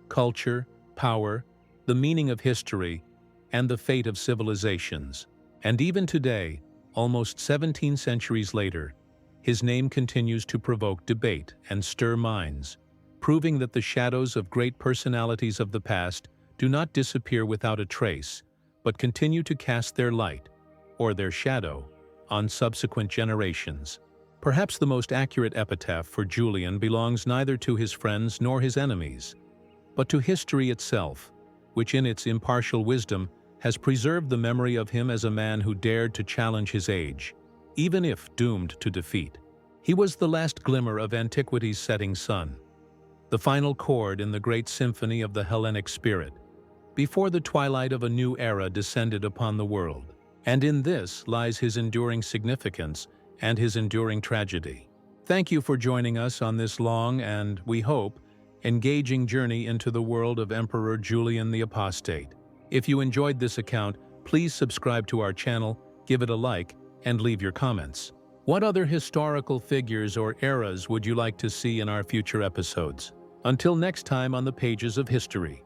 culture, power, the meaning of history, and the fate of civilizations. And even today, almost 17 centuries later, his name continues to provoke debate and stir minds, proving that the shadows of great personalities of the past do not disappear without a trace, but continue to cast their light, or their shadow, on subsequent generations. Perhaps the most accurate epitaph for Julian belongs neither to his friends nor his enemies, but to history itself, which in its impartial wisdom has preserved the memory of him as a man who dared to challenge his age, even if doomed to defeat. He was the last glimmer of antiquity's setting sun, the final chord in the great symphony of the Hellenic spirit, before the twilight of a new era descended upon the world. And in this lies his enduring significance and his enduring tragedy. Thank you for joining us on this long and, we hope, engaging journey into the world of Emperor Julian the Apostate. If you enjoyed this account, please subscribe to our channel, give it a like, and leave your comments. What other historical figures or eras would you like to see in our future episodes? Until next time on the pages of history.